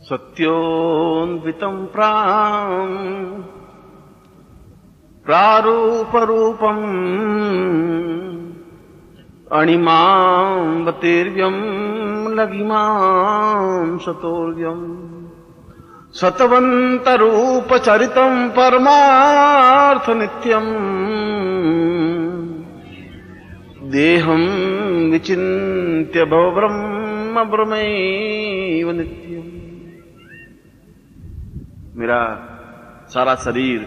सत्योन्वितं प्रारूपरूपम् अणिमां लघिमां सतोर्यम् सतवन्तरूपचरितं परमार्थनित्यम् देहं विचिन्त्य भवब्रह्म ब्रह्मैव नित्यम्। मेरा सारा शरीर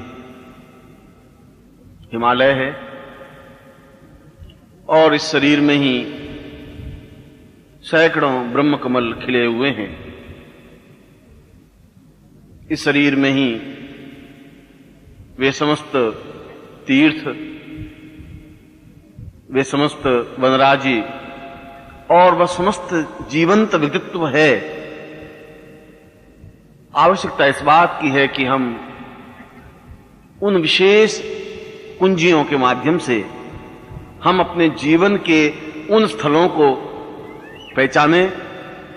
हिमालय है और इस शरीर में ही सैकड़ों ब्रह्म कमल खिले हुए हैं। इस शरीर में ही वे समस्त तीर्थ, वे समस्त वनराजी और वह समस्त जीवंत व्यक्तित्व है। आवश्यकता इस बात की है कि हम उन विशेष कुंजियों के माध्यम से हम अपने जीवन के उन स्थलों को पहचानें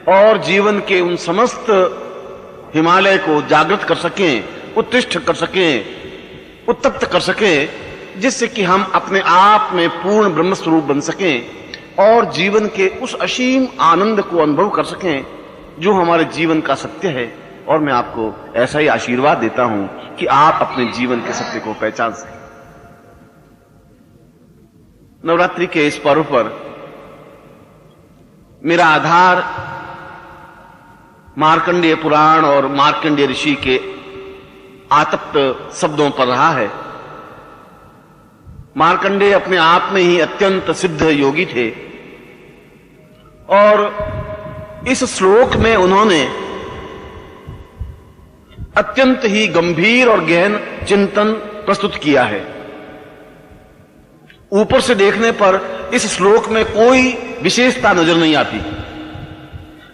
और जीवन के उन समस्त हिमालय को जागृत कर सकें, उत्तिष्ठ कर सकें, उत्तप्त कर सकें, जिससे कि हम अपने आप में पूर्ण ब्रह्म स्वरूप बन सकें और जीवन के उस असीम आनंद को अनुभव कर सकें जो हमारे जीवन का सत्य है। और मैं आपको ऐसा ही आशीर्वाद देता हूं कि आप अपने जीवन के सत्य को पहचान सकें। नवरात्रि के इस पर्व पर मेरा आधार मार्कंडेय पुराण और मार्कंडेय ऋषि के आतप्त शब्दों पर रहा है। मार्कंडेय अपने आप में ही अत्यंत सिद्ध योगी थे और इस श्लोक में उन्होंने अत्यंत ही गंभीर और गहन चिंतन प्रस्तुत किया है। ऊपर से देखने पर इस श्लोक में कोई विशेषता नजर नहीं आती।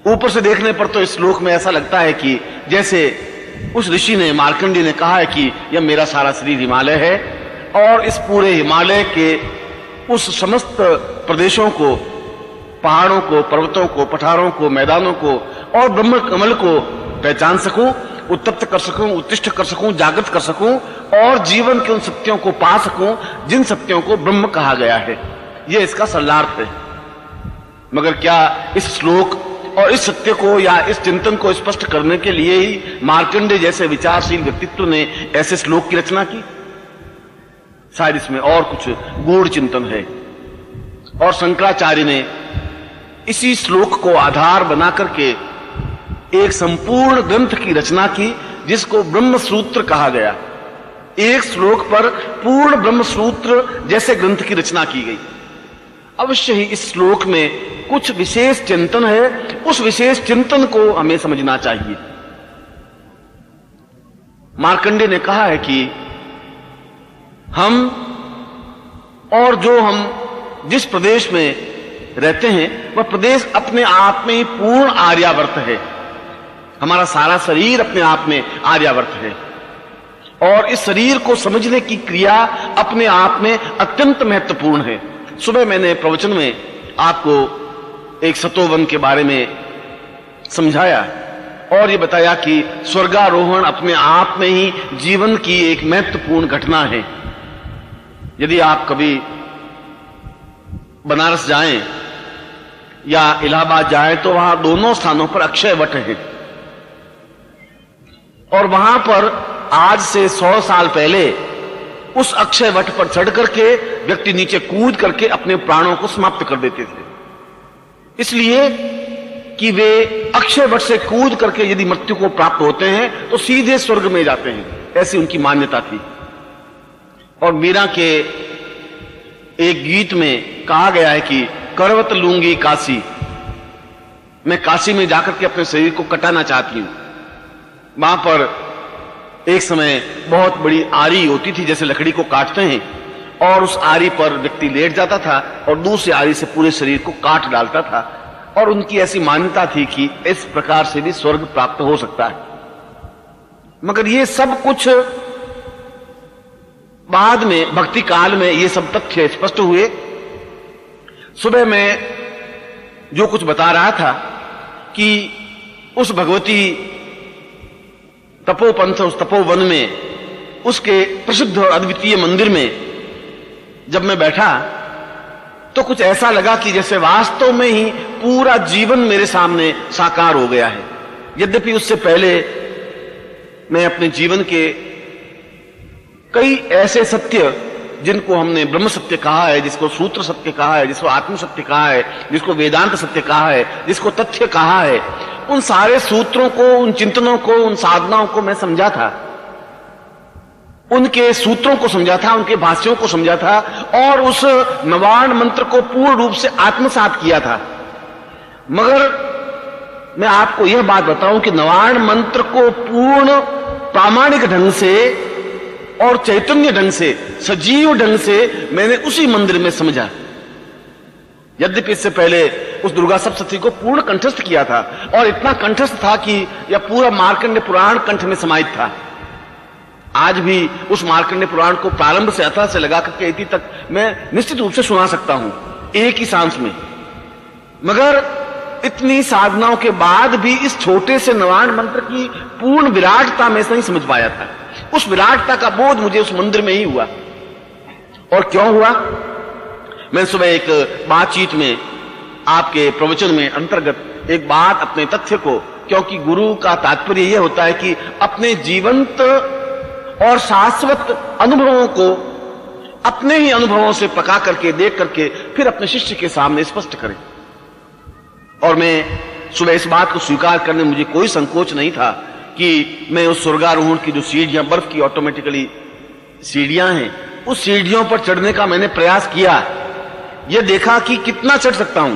ऊपर से देखने पर तो इस श्लोक में ऐसा लगता है कि जैसे उस ऋषि ने, मार्कंडेय ने कहा है कि यह मेरा सारा शरीर हिमालय है और इस पूरे हिमालय के उस समस्त प्रदेशों को, पहाड़ों को, पर्वतों को, पठारों को, मैदानों को और ब्रह्म कमल को पहचान सकूं, उत्तप्त कर सकूं, उत्तिष्ठ कर सकूं, जागृत कर सकूं और जीवन के उन सत्यों को पा सकूं जिन सत्यों को ब्रह्म कहा गया है। यह इसका सरलार्थ है। मगर क्या इस श्लोक और इस सत्य को या इस चिंतन को स्पष्ट करने के लिए ही मार्कंडेय जैसे विचारशील व्यक्तित्व ने ऐसे श्लोक की रचना की? शायद इसमें और कुछ गूढ़ चिंतन है। और शंकराचार्य ने इसी श्लोक को आधार बना करके एक संपूर्ण ग्रंथ की रचना की जिसको ब्रह्म सूत्र कहा गया। एक श्लोक पर पूर्ण ब्रह्म सूत्र जैसे ग्रंथ की रचना की गई। अवश्य ही इस श्लोक में कुछ विशेष चिंतन है, उस विशेष चिंतन को हमें समझना चाहिए। मार्कंडेय ने कहा है कि हम और जो हम जिस प्रदेश में रहते हैं वह प्रदेश अपने आप में पूर्ण आर्यावर्त है। हमारा सारा शरीर अपने आप में आर्यावर्त है और इस शरीर को समझने की क्रिया अपने आप में अत्यंत महत्वपूर्ण है। सुबह मैंने प्रवचन में आपको एक सतोवन के बारे में समझाया और ये बताया कि स्वर्गारोहण अपने आप में ही जीवन की एक महत्वपूर्ण घटना है। यदि आप कभी बनारस जाएं या इलाहाबाद जाएं तो वहां दोनों स्थानों पर अक्षय वट है और वहां पर आज से 100 साल पहले उस अक्षय वट पर चढ़ करके व्यक्ति नीचे कूद करके अपने प्राणों को समाप्त कर देते थे, इसलिए कि वे अक्षय वट से कूद करके यदि मृत्यु को प्राप्त होते हैं तो सीधे स्वर्ग में जाते हैं, ऐसी उनकी मान्यता थी। और मीरा के एक गीत में कहा गया है कि करवत लूंगी काशी, मैं काशी में जाकर के अपने शरीर को कटाना चाहती हूं। वहां पर एक समय बहुत बड़ी आरी होती थी, जैसे लकड़ी को काटते हैं, और उस आरी पर व्यक्ति लेट जाता था और दूसरी आरी से पूरे शरीर को काट डालता था और उनकी ऐसी मान्यता थी कि इस प्रकार से भी स्वर्ग प्राप्त हो सकता है। मगर ये सब कुछ बाद में, भक्ति काल में ये सब तथ्य स्पष्ट हुए। सुबह मैं जो कुछ बता रहा था कि उस भगवती तपोपंथ, उस तपोवन में, उसके प्रसिद्ध और अद्वितीय मंदिर में जब मैं बैठा तो कुछ ऐसा लगा कि जैसे वास्तव में ही पूरा जीवन मेरे सामने साकार हो गया है। यद्यपि उससे पहले मैं अपने जीवन के कई ऐसे सत्य, जिनको हमने ब्रह्म सत्य कहा है, जिसको सूत्र सत्य कहा है, जिसको आत्म सत्य कहा है, जिसको वेदांत सत्य कहा है, जिसको तथ्य कहा है, उन सारे सूत्रों को, उन चिंतनों को, उन साधनाओं को मैं समझा था, उनके सूत्रों को समझा था, उनके भाष्यों को समझा था और उस नवाण मंत्र को पूर्ण रूप से आत्मसात किया था। मगर मैं आपको यह बात बताऊं कि नवाण मंत्र को पूर्ण प्रामाणिक ढंग से और चैतन्य ढंग से, सजीव ढंग से मैंने उसी मंदिर में समझा। यद्यपि इससे पहले उस दुर्गा सप्तशती को पूर्ण कंठस्थ किया था और इतना कंठस्थ था कि यह पूरा मार्कंडेय पुराण कंठ में समाहित था। आज भी उस मार्कंडेय पुराण को प्रारंभ से अथा से लगा करके इति तक मैं निश्चित रूप से सुना सकता हूं, एक ही सांस में। मगर इतनी साधनाओं के बाद भी इस छोटे से नवाण मंत्र की पूर्ण विराटता में नहीं समझ पाया था। उस विराटता का बोध मुझे उस मंदिर में ही हुआ। और क्यों हुआ? मैं सुबह एक बातचीत में, आपके प्रवचन में अंतर्गत एक बात, अपने तथ्य को, क्योंकि गुरु का तात्पर्य यह होता है कि अपने जीवंत और शाश्वत अनुभवों को अपने ही अनुभवों से पका करके, देख करके फिर अपने शिष्य के सामने स्पष्ट करें। और मैं सुबह इस बात को स्वीकार करने में मुझे कोई संकोच नहीं था कि मैं उस स्वर्गारोहण की जो सीढ़ियां, बर्फ की ऑटोमेटिकली सीढ़ियां हैं, उस सीढ़ियों पर चढ़ने का मैंने प्रयास किया। यह देखा कि कितना चढ़ सकता हूं।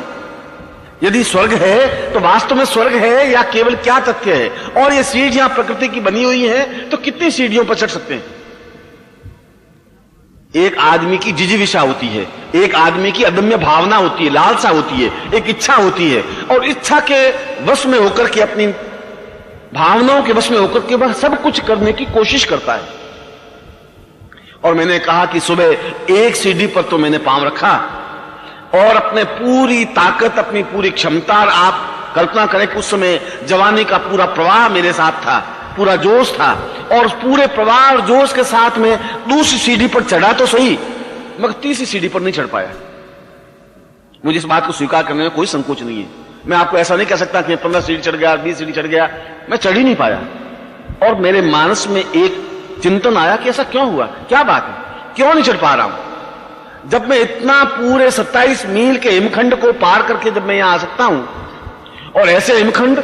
यदि स्वर्ग है तो वास्तव में स्वर्ग है या केवल क्या तथ्य है, और ये सीढ़ियां प्रकृति की बनी हुई हैं तो कितनी सीढ़ियों पर चढ़ सकते हैं। एक आदमी की जिजीविषा होती है, एक आदमी की अदम्य भावना होती है, लालसा होती है, एक इच्छा होती है, और इच्छा के वश में होकर के, अपनी भावनाओं के वश में होकर के वह सब कुछ करने की कोशिश करता है। और मैंने कहा कि सुबह एक सीढ़ी पर तो मैंने पांव रखा और अपने पूरी ताकत, अपनी पूरी क्षमता, आप कल्पना करें कि उस समय जवानी का पूरा प्रवाह मेरे साथ था, पूरा जोश था, और उस पूरे प्रवाह और जोश के साथ में दूसरी सीढ़ी पर चढ़ा तो सही, मगर तीसरी सीढ़ी पर नहीं चढ़ पाया। मुझे इस बात को स्वीकार करने में कोई संकोच नहीं है। मैं आपको ऐसा नहीं कह सकता कि 15 सीढ़ी चढ़ गया, 20 सीढ़ी चढ़ गया, मैं चढ़ ही नहीं पाया। और मेरे मानस में एक चिंतन आया कि ऐसा क्यों हुआ, क्या बात है, क्यों नहीं चढ़ पा रहा हूं। जब मैं इतना पूरे 27 मील के हिमखंड को पार करके जब मैं यहां आ सकता हूं, और ऐसे हिमखंड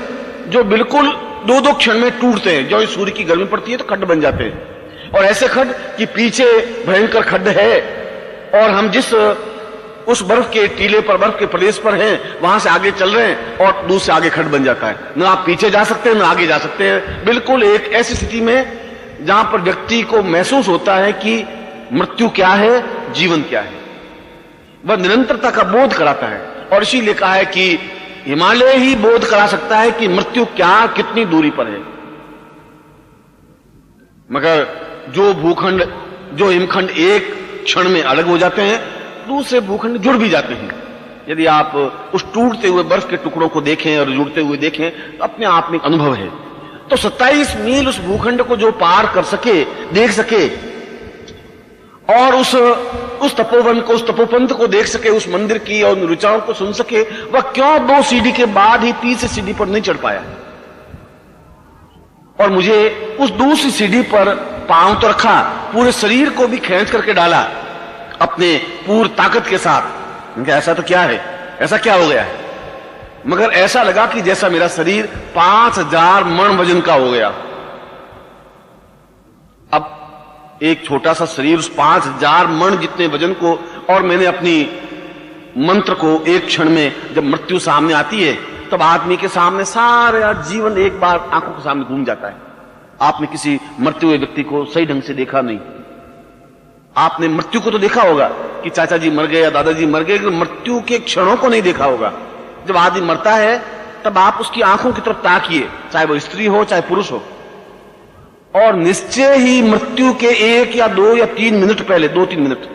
जो बिल्कुल 2-2 क्षण में टूटते हैं, जो सूर्य की गर्मी पड़ती है तो खड्ड बन जाते हैं, और ऐसे खड्ड कि पीछे भयंकर खड्ड है, और हम जिस उस बर्फ के टीले पर, बर्फ के प्रदेश पर हैं, वहां से आगे चल रहे हैं और दूर से आगे खड्ड बन जाता है। न आप पीछे जा सकते हैं, न आगे जा सकते हैं। बिल्कुल एक ऐसी स्थिति में जहां पर व्यक्ति को महसूस होता है कि मृत्यु क्या है, जीवन क्या है। वह निरंतरता का बोध कराता है, और इसीलिए कहा है कि हिमालय ही बोध करा सकता है कि मृत्यु क्या, कितनी दूरी पर है। मगर जो भूखंड, जो हिमखंड एक क्षण में अलग हो जाते हैं, दूसरे भूखंड जुड़ भी जाते हैं। यदि आप उस टूटते हुए बर्फ के टुकड़ों को देखें और जुड़ते हुए देखें तो अपने आप में एक अनुभव है। तो 27 मील उस भूखंड को जो पार कर सके, देख सके, और उस तपोवन को, उस तपोपंथ को देख सके, उस मंदिर की और ऋचाओं को सुन सके, वह क्यों 2 सीढ़ी के बाद ही तीसरी सीढ़ी पर नहीं चढ़ पाया। और मुझे उस दूसरी सीढ़ी पर पांव तो रखा, पूरे शरीर को भी खींच करके डाला अपने पूरी ताकत के साथ। ऐसा तो क्या है, ऐसा क्या हो गया है? मगर ऐसा लगा कि जैसा मेरा शरीर 5000 मण वजन का हो गया। अब एक छोटा सा शरीर उस 5000 मण जितने वजन को, और मैंने अपनी मंत्र को एक क्षण में, जब मृत्यु सामने आती है तब आदमी के सामने सारा जीवन एक बार आंखों के सामने घूम जाता है। आपने किसी मरते हुए व्यक्ति को सही ढंग से देखा नहीं। आपने मृत्यु को तो देखा होगा कि चाचा जी मर गए या दादाजी मर गए, मृत्यु के क्षणों को नहीं देखा होगा। जब आदमी मरता है तब आप उसकी आंखों की तरफ ताकिए, चाहे वो स्त्री हो चाहे पुरुष हो, और निश्चय ही मृत्यु के 1 या 2 या 3 मिनट पहले, 2-3 मिनट,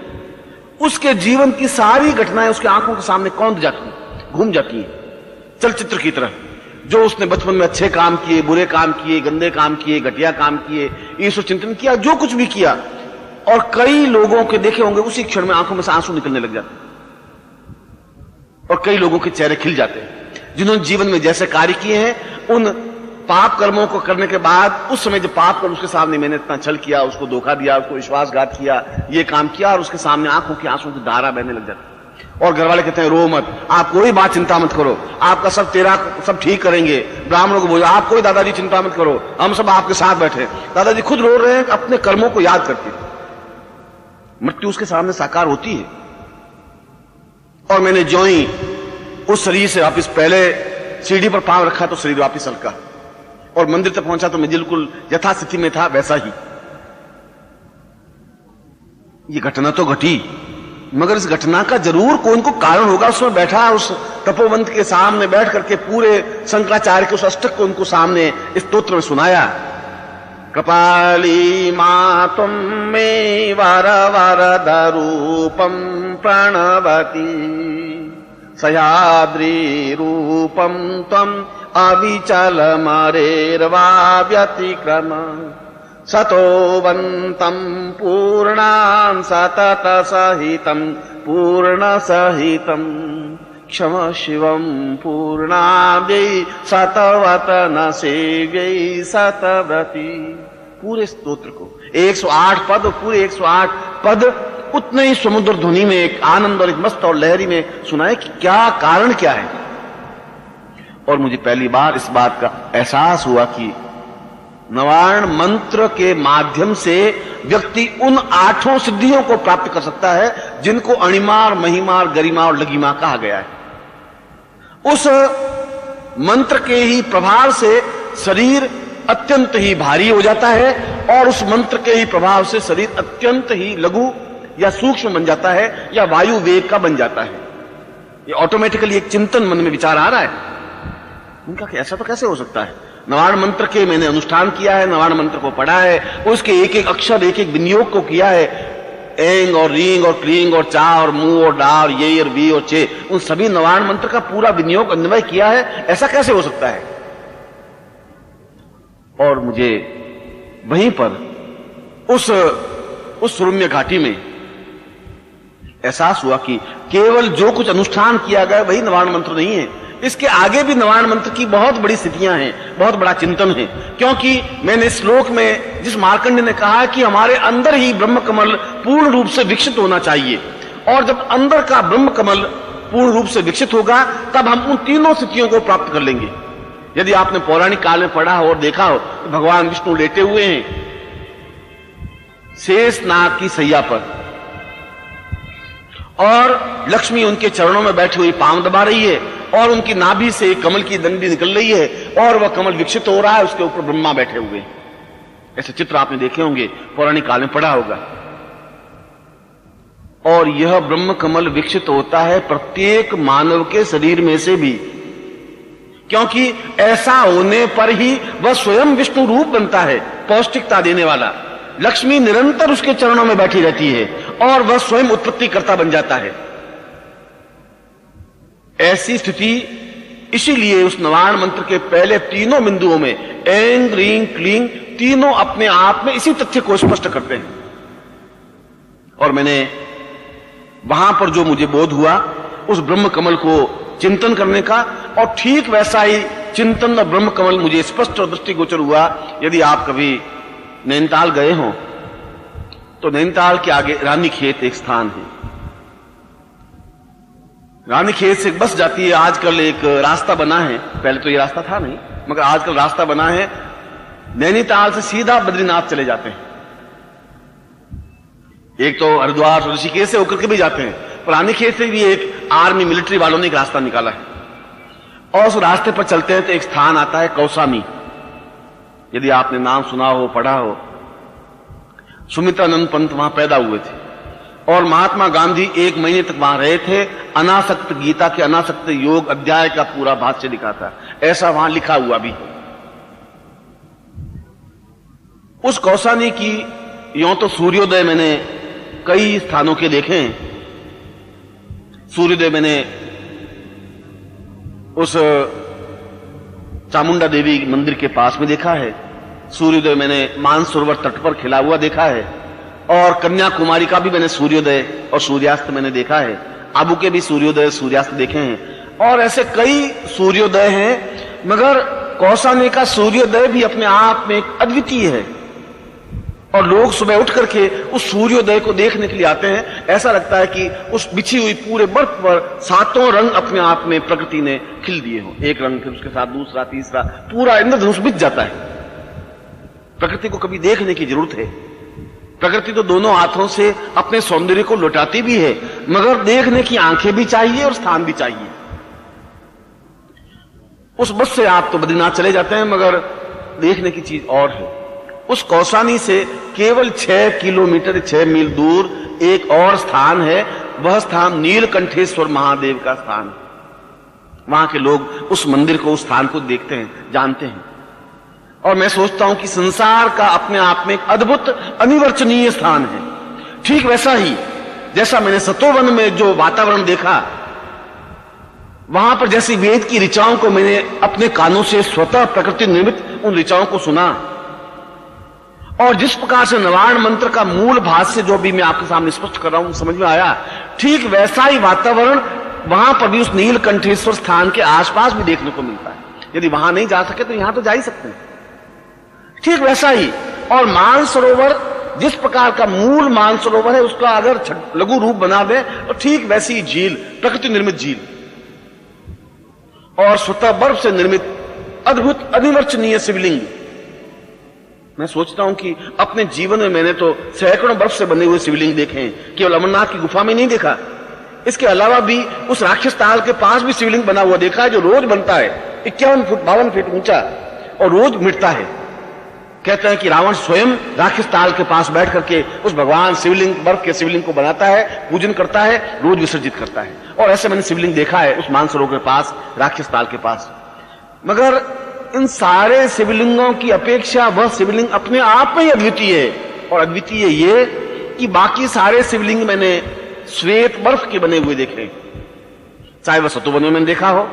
उसके जीवन की सारी घटनाएं उसके आंखों के सामने कौंध जाती हैं, घूम जाती हैं, चलचित्र की तरह। जो उसने बचपन में अच्छे काम किए, बुरे काम किए, गंदे काम किए, घटिया काम किए, ईश्वर चिंतन किया, जो कुछ भी किया, और कई लोगों के देखे होंगे उसी क्षण में आंखों में से आंसू निकलने लग जाते और कई लोगों के चेहरे खिल जाते हैं जिन्होंने जीवन में जैसे कार्य किए हैं। उन पाप कर्मों को करने के बाद उस समय जब पाप कर्म उसके सामने मैंने इतना छल किया, उसको धोखा दिया, उसको विश्वासघात किया, ये काम किया, और उसके सामने आंखों की आंसू की धारा बहने लग जाती। और घर वाले कहते हैं रो मत, आप कोई बात चिंता मत करो, आपका सब तेरा सब ठीक करेंगे। ब्राह्मणों को बोला आप कोई दादाजी चिंता मत करो, हम सब आपके साथ बैठे। दादाजी खुद रो रहे हैं अपने कर्मों को याद करके। मृत्यु उसके सामने साकार होती है। और मैंने ज्यों ही उस शरीर से वापिस, पहले सीढ़ी पर पांव रखा तो शरीर वापिस हल्का, और मंदिर तक पहुंचा तो मैं बिल्कुल यथास्थिति में था, वैसा ही। ये घटना तो घटी, मगर इस घटना का जरूर कोई को कारण होगा। उसमें बैठा उस तपोवंत के सामने बैठ करके पूरे शंकराचार्य के उस अष्टक को उनको सामने इस स्तोत्र में सुनाया। कपाली मातुम मे वर वरद रूपम प्रणवती सह्याद्री रूपम त्वम अविचल मरेर्वा व्यतिक्रम सतोवन्तं पूर्णां सतत सहितं पूर्ण सहितं क्षम शिवं पूर्णाब्दै सतवत न सेव्यै सतव्रती। पूरे स्तोत्र को 108 पद, पूरे 108 पद उतने ही समुद्र ध्वनि में एक आनंद और एक मस्त और लहरी में सुनाए कि क्या कारण क्या है। और मुझे पहली बार इस बात का एहसास हुआ कि नवारण मंत्र के माध्यम से व्यक्ति उन 8 सिद्धियों को प्राप्त कर सकता है जिनको अणिमार, महिमार, गरिमा और लघिमा कहा गया है। उस मंत्र के ही प्रभाव से शरीर अत्यंत ही भारी हो जाता है, और उस मंत्र के ही प्रभाव से शरीर अत्यंत ही लघु या सूक्ष्म बन जाता है, या वायु वेग का बन जाता है। ये ऑटोमेटिकली एक चिंतन मन में विचार आ रहा है उनका कि ऐसा तो कैसे हो सकता है। नवारण मंत्र के मैंने अनुष्ठान किया है, नवारण मंत्र को पढ़ा है, उसके एक एक अक्षर, एक एक विनियोग को किया है। एंग और रींग और क्लींग और चा और मुंह और डा और ये और वी और चे, उन सभी नवारण मंत्र का पूरा विनियोग अन्वय किया है। ऐसा कैसे हो सकता है। और मुझे वहीं पर उस सुरम्य घाटी में एहसास हुआ कि केवल जो कुछ अनुष्ठान किया गया वही नवारण मंत्र नहीं है, इसके आगे भी नवारण मंत्र की बहुत बड़ी स्थितियां हैं, बहुत बड़ा चिंतन है। क्योंकि मैंने इस श्लोक में जिस मार्कंडेय ने कहा कि हमारे अंदर ही ब्रह्म कमल पूर्ण रूप से विकसित होना चाहिए, और जब अंदर का ब्रह्म कमल पूर्ण रूप से विकसित होगा तब हम उन तीनों स्थितियों को प्राप्त कर लेंगे। यदि आपने पौराणिक काल में पढ़ा हो और देखा हो तो भगवान विष्णु लेटे हुए हैं शेष नाग की सैया पर, और लक्ष्मी उनके चरणों में बैठी हुई पांव दबा रही है, और उनकी नाभि से कमल की दंडी निकल रही है, और वह कमल विकसित हो रहा है, उसके ऊपर ब्रह्मा बैठे हुए हैं। ऐसे चित्र आपने देखे होंगे, पौराणिक काल में पढ़ा होगा। और यह ब्रह्म कमल विकसित होता है प्रत्येक मानव के शरीर में से भी, क्योंकि ऐसा होने पर ही वह स्वयं विष्णु रूप बनता है, पौष्टिकता देने वाला। लक्ष्मी निरंतर उसके चरणों में बैठी रहती है और वह स्वयं उत्पत्तिकर्ता बन जाता है। ऐसी स्थिति इसीलिए उस नवारण मंत्र के पहले तीनों बिंदुओं में एंग रींग क्लींग तीनों अपने आप में इसी तथ्य को स्पष्ट करते हैं। और मैंने वहां पर जो मुझे बोध हुआ उस ब्रह्म कमल को चिंतन करने का, और ठीक वैसा ही चिंतन और ब्रह्म कमल मुझे स्पष्ट और दृष्टिगोचर हुआ। यदि आप कभी नैनीताल गए हो तो नैनीताल के आगे रानीखेत एक स्थान है। रानीखेत से एक बस जाती है, आजकल एक रास्ता बना है, पहले तो ये रास्ता था नहीं मगर आजकल रास्ता बना है, नैनीताल से सीधा बद्रीनाथ चले जाते हैं। एक तो हरिद्वार और ऋषिकेश से होकर के भी जाते हैं, पर रानीखेत से भी एक आर्मी मिलिट्री वालों ने एक रास्ता निकाला है, और उस रास्ते पर चलते हैं तो एक स्थान आता है कौसानी। यदि आपने नाम सुना हो, पढ़ा हो, सुमित्रानंद पंत वहां पैदा हुए थे, और महात्मा गांधी 1 महीने तक वहां रहे थे। अनासक्त गीता के अनासक्त योग अध्याय का पूरा भाष्य लिखा था, ऐसा वहां लिखा हुआ भी। उस कौसानी की यों तो सूर्योदय मैंने कई स्थानों के देखे हैं। सूर्योदय मैंने उस चामुंडा देवी मंदिर के पास में देखा है, सूर्योदय मैंने मानसरोवर तट पर खिला हुआ देखा है, और कन्याकुमारी का भी मैंने सूर्योदय और सूर्यास्त मैंने देखा है, आबू के भी सूर्योदय सूर्यास्त देखे हैं, और ऐसे कई सूर्योदय हैं, मगर कौसानी का सूर्योदय भी अपने आप में एक अद्वितीय है। और लोग सुबह उठ करके उस सूर्योदय को देखने के लिए आते हैं। ऐसा लगता है कि उस बिछी हुई पूरे बर्फ पर 7 रंग अपने आप में प्रकृति ने खिल दिए हों, एक रंग फिर उसके साथ दूसरा तीसरा, पूरा इंद्रधनुष बिछ जाता है। प्रकृति को कभी देखने की जरूरत है। प्रकृति तो दोनों हाथों से अपने सौंदर्य को लुटाती भी है, मगर देखने की आंखें भी चाहिए और स्थान भी चाहिए। उस बस से आप तो बद्रीनाथ चले जाते हैं, मगर देखने की चीज और है। उस कौसानी से केवल 6 किलोमीटर 6 मील दूर एक और स्थान है, वह स्थान नीलकंठेश्वर महादेव का स्थान। वहां के लोग उस मंदिर को, उस स्थान को देखते हैं, जानते हैं। और मैं सोचता हूं कि संसार का अपने आप में एक अद्भुत अनिवर्चनीय स्थान है। ठीक वैसा ही जैसा मैंने सतोवन में जो वातावरण देखा, वहां पर जैसी वेद की ऋचाओं को मैंने अपने कानों से स्वतः प्रकृति निर्मित उन ऋचाओं को सुना, और जिस प्रकार से नवारण मंत्र का मूल भाष्य जो भी मैं आपके सामने स्पष्ट कर रहा हूं समझ में आया, ठीक वैसा ही वातावरण वहां पर भी उस नीलकंठेश्वर स्थान के आसपास भी देखने को मिलता है। यदि वहां नहीं जा सके तो यहां तो जा ही सकते हैं, ठीक वैसा ही। और मानसरोवर जिस प्रकार का मूल मानसरोवर है, उसका अगर लघु रूप बना दे तो ठीक वैसी झील, प्रकृति निर्मित झील, और स्वतः बर्फ से निर्मित अद्भुत अनिवर्चनीय शिवलिंग। मैं सोचता हूं कि अपने जीवन में मैंने तो सैकड़ों बर्फ से बने हुए शिवलिंग देखे हैं, केवल अमरनाथ की गुफा में नहीं देखा। इसके अलावा भी उस राक्षस ताल के पास भी शिवलिंग बना हुआ देखा है, जो रोज बनता है, 51 फुट 52 फीट ऊंचा, और रोज मिटता है। कहते हैं कि रावण स्वयं राक्षस ताल के पास बैठ करके उस भगवान शिवलिंग, बर्फ के शिवलिंग को बनाता है, पूजन करता है, रोज विसर्जित करता है। और ऐसे मैंने शिवलिंग देखा है उस मानसरोवर के पास, राक्षस ताल के पास। मगर इन सारे शिवलिंगों की अपेक्षा वह शिवलिंग अपने आप में ही अद्वितीय है। और अद्वितीय ये कि बाकी सारे शिवलिंग मैंने श्वेत बर्फ के बने हुए देखे, चाहे वह सतोवन में मैंने देखा हो,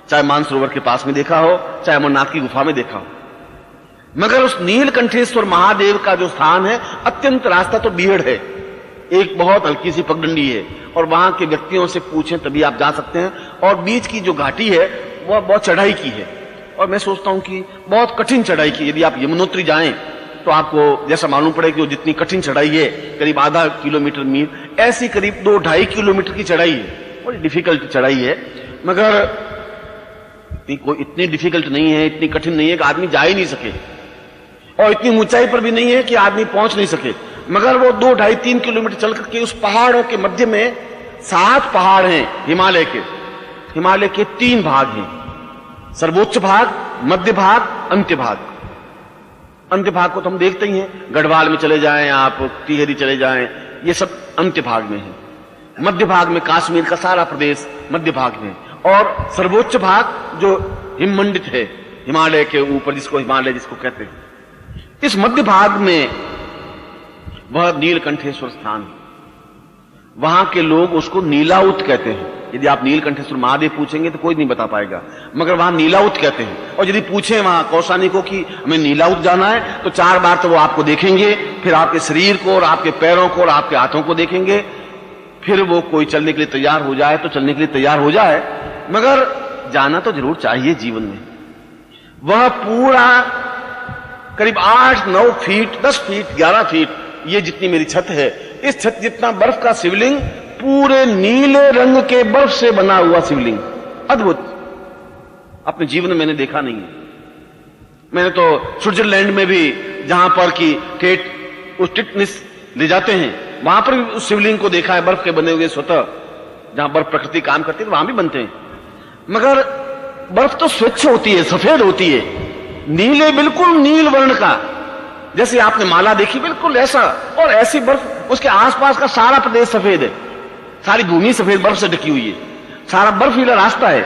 चाहे मानसरोवर के पास में देखा हो, चाहे अमरनाथ की गुफा में देखा हो, मगर उस नीलकंठेश्वर महादेव का जो स्थान है, अत्यंत रास्ता तो बीहड़ है, एक बहुत हल्की सी पगडंडी है, और वहां के व्यक्तियों से पूछें तभी आप जा सकते हैं। और बीच की जो घाटी है वह बहुत चढ़ाई की है, और मैं सोचता हूं कि बहुत कठिन चढ़ाई की। यदि आप यमुनोत्री जाएं तो आपको जैसा मालूम पड़े कि वो जितनी कठिन चढ़ाई है, करीब आधा किलोमीटर मील, ऐसी करीब 2-2.5 किलोमीटर की चढ़ाई है, बड़ी डिफिकल्ट चढ़ाई है। मगर इतनी डिफिकल्ट नहीं है, इतनी कठिन नहीं है कि आदमी जा ही नहीं सके, और इतनी ऊंचाई पर भी नहीं है कि आदमी पहुंच नहीं सके। मगर वो 2-2.5-3 किलोमीटर चल करके उस पहाड़ों के मध्य में 7 पहाड़ हैं हिमालय के। हिमालय के 3 भाग हैं, सर्वोच्च भाग, मध्य भाग, अंत्य भाग। अंत्य भाग को तो हम देखते ही हैं, गढ़वाल में चले जाएं आप, टिहरी चले जाएं, ये सब अंत्य भाग में है। मध्य भाग में काश्मीर का सारा प्रदेश मध्य भाग में, और सर्वोच्च भाग जो हिममंडित है, हिमालय के ऊपर, जिसको हिमालय जिसको कहते हैं, इस मध्य भाग में वह नीलकंठेश्वर स्थान है। वहां के लोग उसको नीलाउत कहते हैं। यदि आप नीलकंठेश्वर महादेव पूछेंगे तो कोई नहीं बता पाएगा, मगर वहां नीलाउत कहते हैं। और यदि पूछें वहां कौसानी को कि हमें नीलाउत जाना है, तो 4 बार तो वो आपको देखेंगे, फिर आपके शरीर को और आपके पैरों को और आपके हाथों को देखेंगे, फिर वो कोई चलने के लिए तैयार हो जाए तो चलने के लिए तैयार हो जाए, मगर जाना तो जरूर चाहिए जीवन में। वह पूरा करीब 8-9 फीट, 10 फीट, 11 फीट, ये जितनी मेरी छत है, इस छत जितना बर्फ का शिवलिंग, पूरे नीले रंग के बर्फ से बना हुआ शिवलिंग, अद्भुत। अपने जीवन में मैंने देखा नहीं है। मैंने तो स्विट्जरलैंड में भी, जहां पर कि टिटनिस ले जाते हैं, वहां पर भी उस शिवलिंग को देखा है, बर्फ के बने हुए स्वतः, जहां बर्फ प्रकृति काम करती है, वहां भी बनते हैं। मगर बर्फ तो स्वच्छ होती है, सफेद होती है, नीले, बिल्कुल नील वर्ण का, जैसे आपने माला देखी, बिल्कुल ऐसा। और ऐसी बर्फ, उसके आसपास का सारा प्रदेश सफेद है, सारी भूमि सफेद बर्फ से ढकी हुई है, सारा बर्फीला रास्ता है।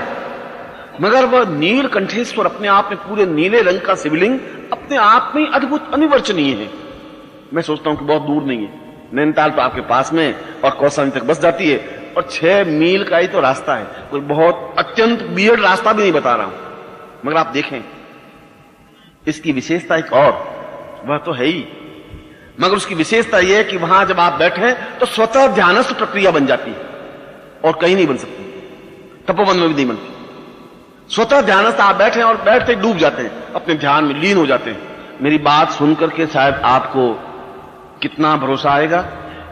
मगर वह नीलकंठेश्वर अपने आप में पूरे नीले रंग का शिवलिंग अपने आप में अद्भुत अनिवर्चनीय है। मैं सोचता हूं कि बहुत दूर नहीं है, नैनीताल तो आपके पास में, और कौसानी तक बस जाती है, और 6 मील का ही तो रास्ता है, कोई बहुत अत्यंत वियर्ड रास्ता भी नहीं बता रहा हूं। मगर आप देखें इसकी विशेषता एक और, वह तो है ही, मगर उसकी विशेषता यह है कि वहां जब आप बैठे तो स्वतः ध्यानस्थ प्रक्रिया बन जाती है और कहीं नहीं बन सकती, तपोवन में भी नहीं बनती। स्वतः ध्यानस्थ आप बैठे और बैठते डूब जाते हैं, अपने ध्यान में लीन हो जाते हैं। मेरी बात सुनकर के शायद आपको कितना भरोसा आएगा,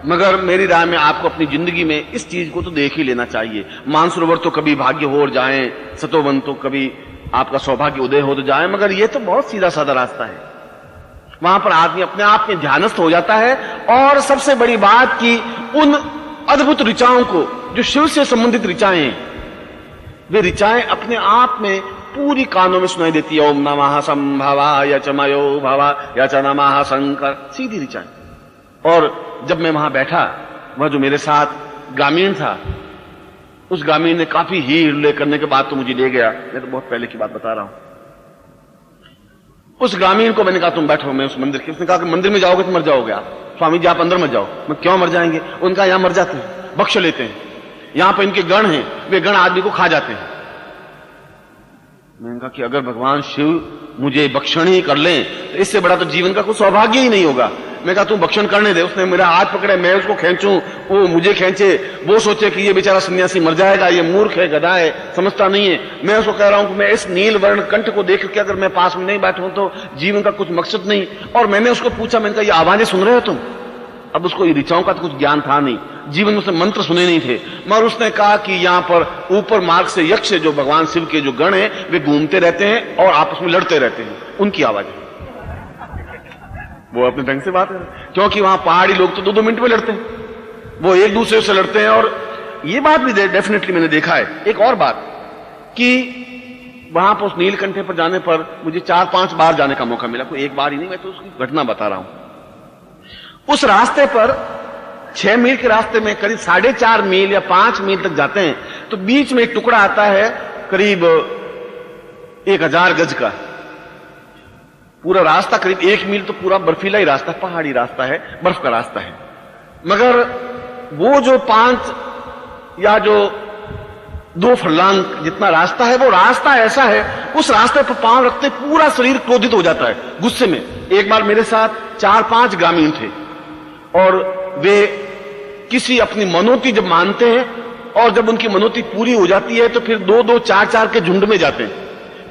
मगर मेरी राय में आपको अपनी जिंदगी में इस चीज को तो देख ही लेना चाहिए। मानसरोवर तो कभी भाग्य हो और जाए, सतोवन तो कभी आपका सौभाग्य उदय हो तो जाए, मगर यह तो बहुत सीधा साधा रास्ता है। वहां पर आदमी अपने आप में ध्यानस्थ हो जाता है। और सबसे बड़ी बात कि उन अद्भुत ऋचाओं को, जो शिव से संबंधित ऋचाएं हैं, वे ऋचाएं अपने आप में पूरी कानों में सुनाई देती है। ओम नमः संभवाय च मयो भवा या च नमः शंकर, सीधी ऋचाएं। और जब मैं वहां बैठा, वह जो मेरे साथ ग्रामीण था, उस ग्रामीण ने काफी ही हृदय करने के बाद तो मुझे ले गया। मैं तो बहुत पहले की बात बता रहा हूं। उस ग्रामीण को मैंने कहा तुम बैठो, मैं उस मंदिर के, उसने कहा कि मंदिर में जाओगे तो मर जाओगे आप, स्वामी जी आप अंदर मत जाओ। मैं क्यों मर जाएंगे? उनका यहां मर जाते हैं, बख्श लेते हैं, यहां पर इनके गण हैं, वे गण आदमी को खा जाते हैं। मैंने कहा कि अगर भगवान शिव मुझे बख्शण ही कर लें तो इससे बड़ा तो जीवन का कोई सौभाग्य ही नहीं होगा। मैं कहा तुम बख्शण करने दे। उसने मेरा हाथ पकड़े, मैं उसको खींचूं, वो मुझे खींचे, वो सोचे कि ये बेचारा सन्यासी मर जाएगा, ये मूर्ख है, गधा है, समझता नहीं है। मैं उसको कह रहा हूं कि मैं इस नील वर्ण कंठ को देख के अगर मैं पास में नहीं बैठूं तो जीवन का कुछ मकसद नहीं। और मैंने उसको पूछा, मैंने कहा ये आवाजें सुन रहे हो तुम? अब उसको ये ऋचाओं का तो कुछ ज्ञान था नहीं, जीवन में उसने मंत्र सुने नहीं थे, मगर उसने कहा कि यहां पर ऊपर मार्ग से यक्ष, जो भगवान शिव के जो गण हैं, वे घूमते रहते हैं और आपस में लड़ते रहते हैं, उनकी आवाजें। वो अपने ढंग से बात है, क्योंकि वहां पहाड़ी लोग तो 2-2 मिनट में लड़ते हैं, वो एक दूसरे से लड़ते हैं। और ये बात भी डेफिनेटली मैंने देखा है। एक और बात कि वहां पर उस नीलकंठे पर जाने पर मुझे 4-5 बार जाने का मौका मिला, कोई एक बार ही नहीं, मैं तो उसकी घटना बता रहा हूं। उस रास्ते पर 6 मील के रास्ते में करीब 4.5 मील या 5 मील तक जाते हैं तो बीच में एक टुकड़ा आता है करीब 1000 गज का। पूरा रास्ता करीब 1 मील तो पूरा बर्फीला ही रास्ता, पहाड़ी रास्ता है, बर्फ का रास्ता है। मगर वो जो 5 या जो 2 फरलांग जितना रास्ता है, वो रास्ता ऐसा है, उस रास्ते पर पांव रखते पूरा शरीर क्रोधित हो जाता है गुस्से में। एक बार मेरे साथ 4-5 ग्रामीण थे और वे किसी अपनी मनोती जब मानते हैं और जब उनकी मनोती पूरी हो जाती है तो फिर 2-2, 4-4 के झुंड में जाते हैं,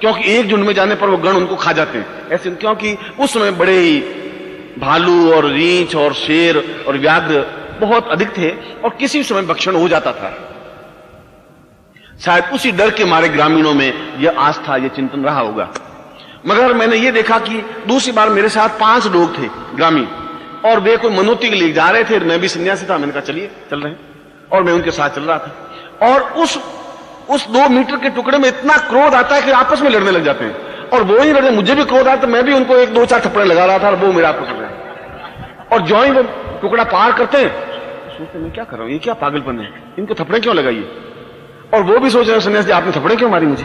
क्योंकि एक झुंड में जाने पर वो गण उनको खा जाते हैं। ऐसे क्योंकि उस समय बड़े ही भालू और रींछ और शेर और व्याघ्र बहुत अधिक थे और किसी समय भक्षण हो जाता था। शायद उसी डर के मारे ग्रामीणों में यह आस्था, यह चिंतन रहा होगा। मगर मैंने यह देखा कि दूसरी बार मेरे साथ 5 लोग थे ग्रामीण और वे कोई मनोती के लिए जा रहे थे। मैं भी सन्यासी था, मैंने कहा चलिए चल रहे हैं, और मैं उनके साथ चल रहा था। और उस 2 मीटर के टुकड़े में इतना क्रोध आता है कि आपस में लड़ने लग जाते हैं। और वो ही लड़े, मुझे भी क्रोध आता, मैं भी उनको 1-2-4 थप्पड़े लगा रहा था और वो मेरा पकड़ रहे हैं। और जो ही वो टुकड़ा पार करते हैं सोचते मैं क्या कर रहा हूं, ये क्या पागलपन है, इनको थप्पड़े क्यों लगाइए। और वो भी सोच रहे हैं सन्यासी आपने थप्पड़े क्यों मारी मुझे।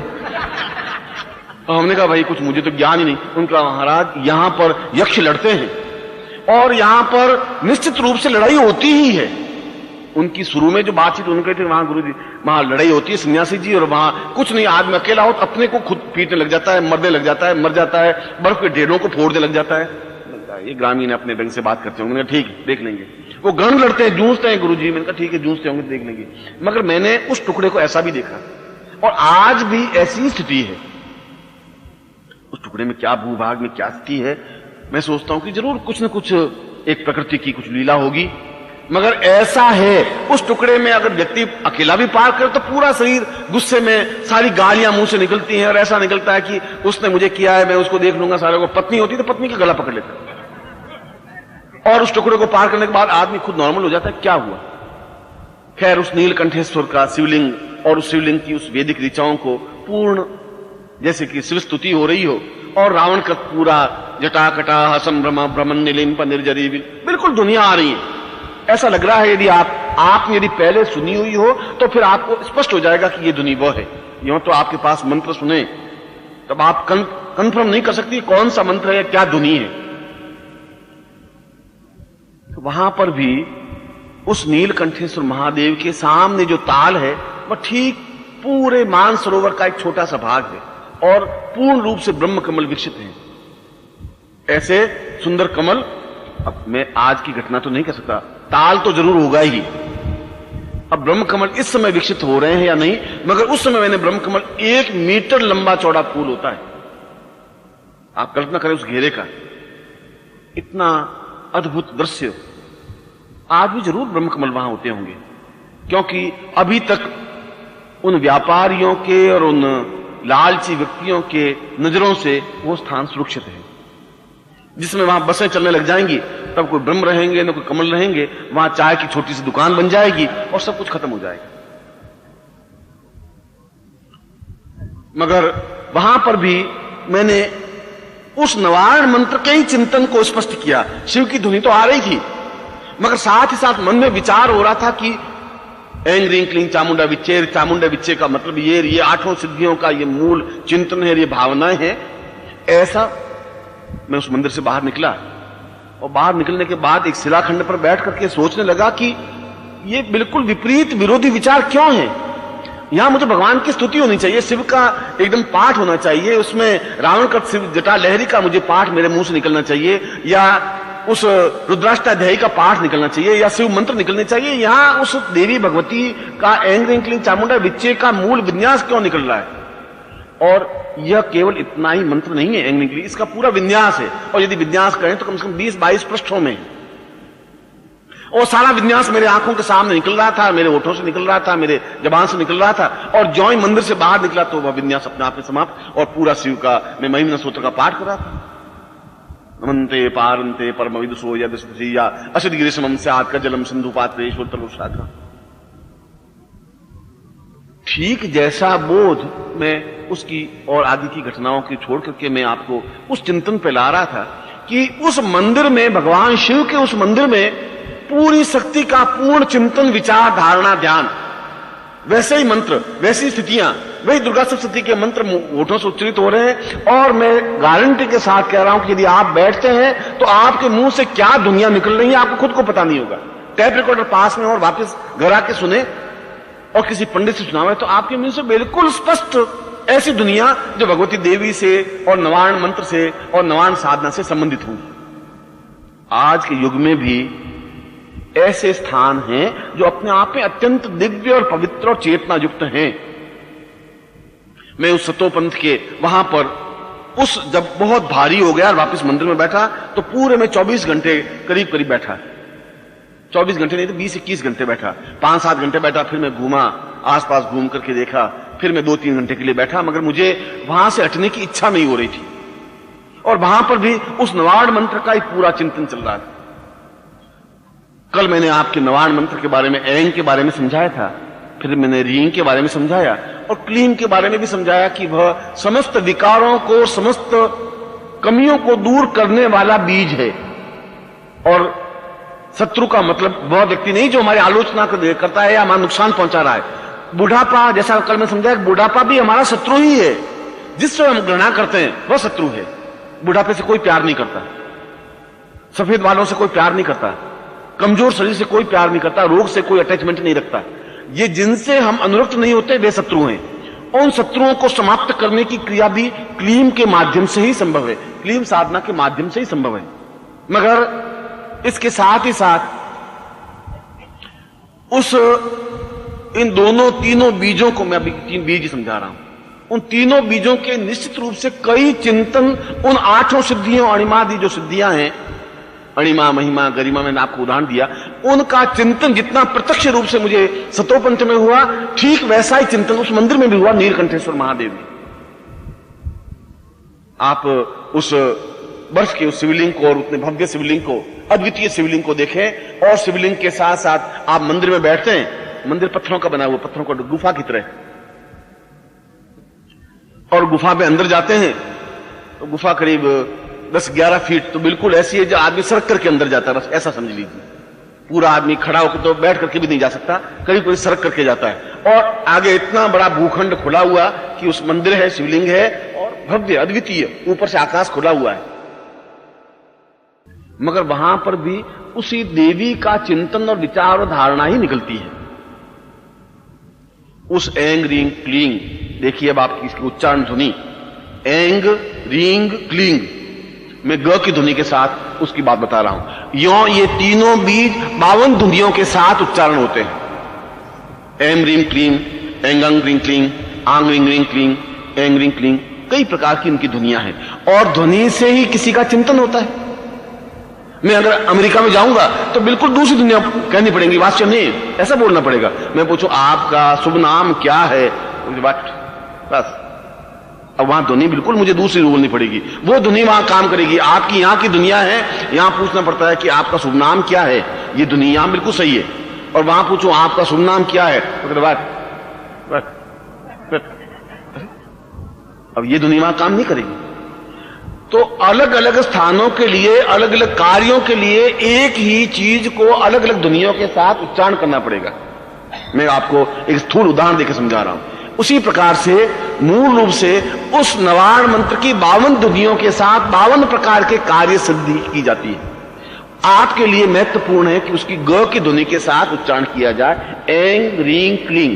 तो हमने कहा भाई कुछ मुझे तो ज्ञान ही नहीं। उनका महाराज यहां पर यक्ष लड़ते हैं और यहां पर निश्चित रूप से लड़ाई होती ही है। उनकी शुरू में जो बातचीत उनके थे, वहां गुरु जी वहां लड़ाई होती है सन्यासी जी, और वहां कुछ नहीं, आदमी अकेला हो तो अपने को खुद पीटने लग जाता है, मरने लग जाता है, मर जाता है, बर्फ के ढेरों को फोड़ने लग जाता है। ये ग्रामीण अपने ढंग से बात करते होंगे, ठीक है देख लेंगे। वो गण लड़ते हैं, जूझते हैं गुरु जी, मैंने कहा ठीक है जूझते होंगे देख लेंगे। मगर मैंने उस टुकड़े को ऐसा भी देखा और आज भी ऐसी स्थिति है। उस टुकड़े में क्या भूभाग में क्या स्थिति है, मैं सोचता हूं कि जरूर कुछ न कुछ एक प्रकृति की कुछ लीला होगी। मगर ऐसा है उस टुकड़े में अगर व्यक्ति अकेला भी पार करे तो पूरा शरीर गुस्से में, सारी गालियां मुंह से निकलती हैं और ऐसा निकलता है कि उसने मुझे किया है, मैं उसको देख लूंगा सारे को। पत्नी होती तो पत्नी का गला पकड़ लेता। और उस टुकड़े को पार करने के बाद आदमी खुद नॉर्मल हो जाता है। क्या हुआ? खैर उस नीलकंठेश्वर का शिवलिंग और उस शिवलिंग की उस वैदिक ऋचाओं को पूर्ण जैसे कि शिव स्तुति हो रही हो और रावण का पूरा जटाकटा संभ्रम भ्रमण निलिम्प निर्जरी बिल्कुल दुनिया आ रही है। ऐसा लग रहा है यदि आपने यदि पहले सुनी हुई हो तो फिर आपको स्पष्ट हो जाएगा कि ये दुनिया वो है। यूं तो आपके पास मंत्र सुने तब आप कंफर्म नहीं कर सकती कौन सा मंत्र है या क्या धुनी है। तो वहां पर भी उस नीलकंठेश्वर महादेव के सामने जो ताल है वह ठीक पूरे मानसरोवर का एक छोटा सा भाग है और पूर्ण रूप से ब्रह्म कमल विकसित हैं। ऐसे सुंदर कमल, अब मैं आज की घटना तो नहीं कह सकता, ताल तो जरूर होगा ही। अब ब्रह्म कमल इस समय विकसित हो रहे हैं या नहीं, मगर उस समय मैंने ब्रह्म कमल 1 मीटर लंबा चौड़ा फूल होता है, आप कल्पना करें उस घेरे का, इतना अद्भुत दृश्य। आज भी जरूर ब्रह्म कमल वहां होते होंगे, क्योंकि अभी तक उन व्यापारियों के और उन लालची व्यक्तियों के नजरों से वो स्थान सुरक्षित है। जिसमें वहां बसें चलने लग जाएंगी, तब कोई ब्रह्म रहेंगे, न कोई कमल रहेंगे, वहां चाय की छोटी सी दुकान बन जाएगी और सब कुछ खत्म हो जाएगा। मगर वहां पर भी मैंने उस नवारण मंत्र के ही चिंतन को स्पष्ट किया। शिव की धुनी तो आ रही थी, मगर साथ ही साथ मन में विचार हो रहा था कि ऐं ह्रीं क्लीं चामुंडा विच्चे, चामुंडा विच्चे का मतलब ये 8 सिद्धियों का ये मूल चिंतन है, ये भावनाएं हैं। ऐसा मैं उस मंदिर से बाहर निकला और बाहर निकलने के बाद एक शिलाखंड पर बैठ करके सोचने लगा कि ये बिल्कुल विपरीत विरोधी विचार क्यों है। यहां मुझे भगवान की स्तुति होनी चाहिए, शिव का एकदम पाठ होना चाहिए, उसमें रावण का शिव जटा लहरी का मुझे पाठ मेरे मुंह से निकलना चाहिए, या उस रुद्राष्टाध्यायी का पाठ निकलना चाहिए, या शिव मंत्र निकलने चाहिए। यहां उस देवी भगवती का ऐं ह्रीं क्लीं चामुंडा विच्चे का मूल विन्यास क्यों निकल रहा है। और यह केवल इतना ही मंत्र नहीं है ऐं ह्रीं क्लीं, इसका पूरा विन्यास है। और यदि विन्यास करें तो कम से कम 20-22 पृष्ठों में है। और सारा विन्यास मेरे आंखों के सामने निकल रहा था, मेरे होठों से निकल रहा था, मेरे जबान से निकल रहा था। और ज्यों ही मंदिर से बाहर निकला तो वह विन्यास अपने आप में समाप्त, और पूरा शिव का मैं महिमा सूत्र का पाठ कर रहा था। नमन्ते पारन्ते परम विदुषो यदस्या असित गिरिशमं स्यात् कजलम सिंधु पात्रेश्वर शाखा। ठीक जैसा बोध मैं उसकी और आदि की घटनाओं की छोड़ करके मैं आपको उस चिंतन पे ला रहा था कि उस मंदिर में, भगवान शिव के उस मंदिर में पूरी शक्ति का पूर्ण चिंतन, विचार, धारणा, ध्यान, वैसे ही मंत्र, वैसी स्थितियां, वही दुर्गा सप्तशती के मंत्र होठों से उच्चरित हो रहे हैं। और मैं गारंटी के साथ कह रहा हूं कि यदि आप बैठते हैं तो आपके मुंह से क्या दुनिया निकल रही है आपको खुद को पता नहीं होगा। टैप रिकॉर्डर पास में और वापस घर आके सुने और किसी पंडित से सुनावे तो आपके मुंह से बिल्कुल स्पष्ट ऐसी दुनिया जो भगवती देवी से और नवारण मंत्र से और नवारण साधना से संबंधित होगी। आज के युग में भी ऐसे स्थान हैं जो अपने आप में अत्यंत दिव्य और पवित्र और चेतना युक्त हैं। मैं उस सतोपंथ के वहां पर जब बहुत भारी हो गया और वापस मंदिर में बैठा तो पूरे में 24 घंटे करीब करीब बैठा। 24 घंटे नहीं तो 20-21 घंटे बैठा। 5-7 घंटे बैठा, फिर मैं घूमा, आसपास घूम करके देखा, फिर मैं 2-3 घंटे के लिए बैठा, मगर मुझे वहां से हटने की इच्छा नहीं हो रही थी। और वहां पर भी उस नवारण मंत्र का एक पूरा चिंतन चल रहा था। कल मैंने आपके नवारण मंत्र के बारे में, ऐं के बारे में समझाया था, फिर मैंने ह्रीं के बारे में समझाया और क्लीं के बारे में भी समझाया कि वह समस्त विकारों को, समस्त कमियों को दूर करने वाला बीज है। और शत्रु का मतलब वह व्यक्ति नहीं जो हमारी आलोचना करता है या हमारा नुकसान पहुंचा रहा है। बुढ़ापा, जैसा कल मैं समझाया, बुढ़ापा भी हमारा शत्रु ही है। जिससे हम घृणा करते हैं वह शत्रु है। बुढ़ापे से कोई प्यार नहीं करता, सफेद बालों से कोई प्यार नहीं करता, कमजोर शरीर से कोई प्यार नहीं करता, रोग से कोई अटैचमेंट नहीं रखता। ये जिनसे हम अनुरक्त नहीं होते वे शत्रु हैं। उन शत्रुओं को समाप्त करने की क्रिया भी क्लीम के माध्यम से ही संभव है, क्लीम साधना के माध्यम से ही संभव है। मगर इसके साथ ही साथ इन दोनों तीनों बीजों को मैं अभी 3 बीज समझा रहा हूं। उन तीनों बीजों के निश्चित रूप से कई चिंतन, उन 8 सिद्धियों, अणिमादि जो सिद्धियां हैं, अणिमा, महिमा, गरिमा, मैंने आपको उदाहरण दिया, उनका चिंतन जितना प्रत्यक्ष रूप से मुझे सतोपंथ में हुआ, ठीक वैसा ही चिंतन उस मंदिर में भी हुआ, नीलकंठेश्वर महादेव में। आप उस वर्ष के उस शिवलिंग को और उतने भव्य शिवलिंग को, अद्वितीय शिवलिंग को देखें और शिवलिंग के साथ साथ आप मंदिर में बैठते हैं। मंदिर पत्थरों का बना हुआ, पत्थरों का गुफा की तरह, और गुफा में अंदर जाते हैं तो गुफा करीब 10-11 फीट तो बिल्कुल ऐसी है जो आदमी सरक करके अंदर जाता है, बस ऐसा समझ लीजिए। पूरा आदमी खड़ा होकर तो बैठ करके भी नहीं जा सकता, करीब कोई सरक करके जाता है। और आगे इतना बड़ा भूखंड खुला हुआ कि उस मंदिर है, शिवलिंग है और भव्य अद्वितीय, ऊपर से आकाश खुला हुआ है। मगर वहां पर भी उसी देवी का चिंतन और विचार और धारणा ही निकलती है। उस ऐं ह्रीं क्लीं, देखिए अब आपकी इसकी उच्चारण ध्वनि, एंग, रींग, क्लींग। मैं ग की ध्वनि के साथ उसकी बात बता रहा हूं। यो ये तीनों बीज 52 ध्वनियों के साथ उच्चारण होते हैं। एम रीम क्लीं, एंगंग रिंग क्लीं, आंग रिंग रिंग क्लीं, एंग रिंग क्लीं। कई प्रकार की इनकी ध्वनियां हैं और ध्वनि से ही किसी का चिंतन होता है। मैं अगर अमेरिका में जाऊंगा तो बिल्कुल दूसरी दुनिया कहनी पड़ेगी, वास्तव नहीं, ऐसा बोलना पड़ेगा। मैं पूछूं आपका शुभ नाम क्या है, बस अब वहां ध्वनि बिल्कुल मुझे दूसरी बोलनी पड़ेगी, वो ध्वनि वहां काम करेगी। आपकी यहां की दुनिया है, यहां पूछना पड़ता है कि आपका शुभ नाम क्या है, ये दुनिया यहां बिल्कुल सही है। और वहां पूछूं आपका शुभ नाम क्या है, अब ये दुनिया वहां काम नहीं करेगी। तो अलग अलग स्थानों के लिए, अलग अलग कार्यों के लिए एक ही चीज को अलग अलग ध्वनियों के साथ उच्चारण करना पड़ेगा। मैं आपको एक स्थूल उदाहरण देकर समझा रहा हूं। उसी प्रकार से मूल रूप से उस नवार्ण मंत्र की 52 ध्वनियों के साथ 52 प्रकार के कार्य सिद्धि की जाती है। आपके लिए महत्वपूर्ण है कि उसकी ग की ध्वनि के साथ उच्चारण किया जाए, एंग रींग क्लींग।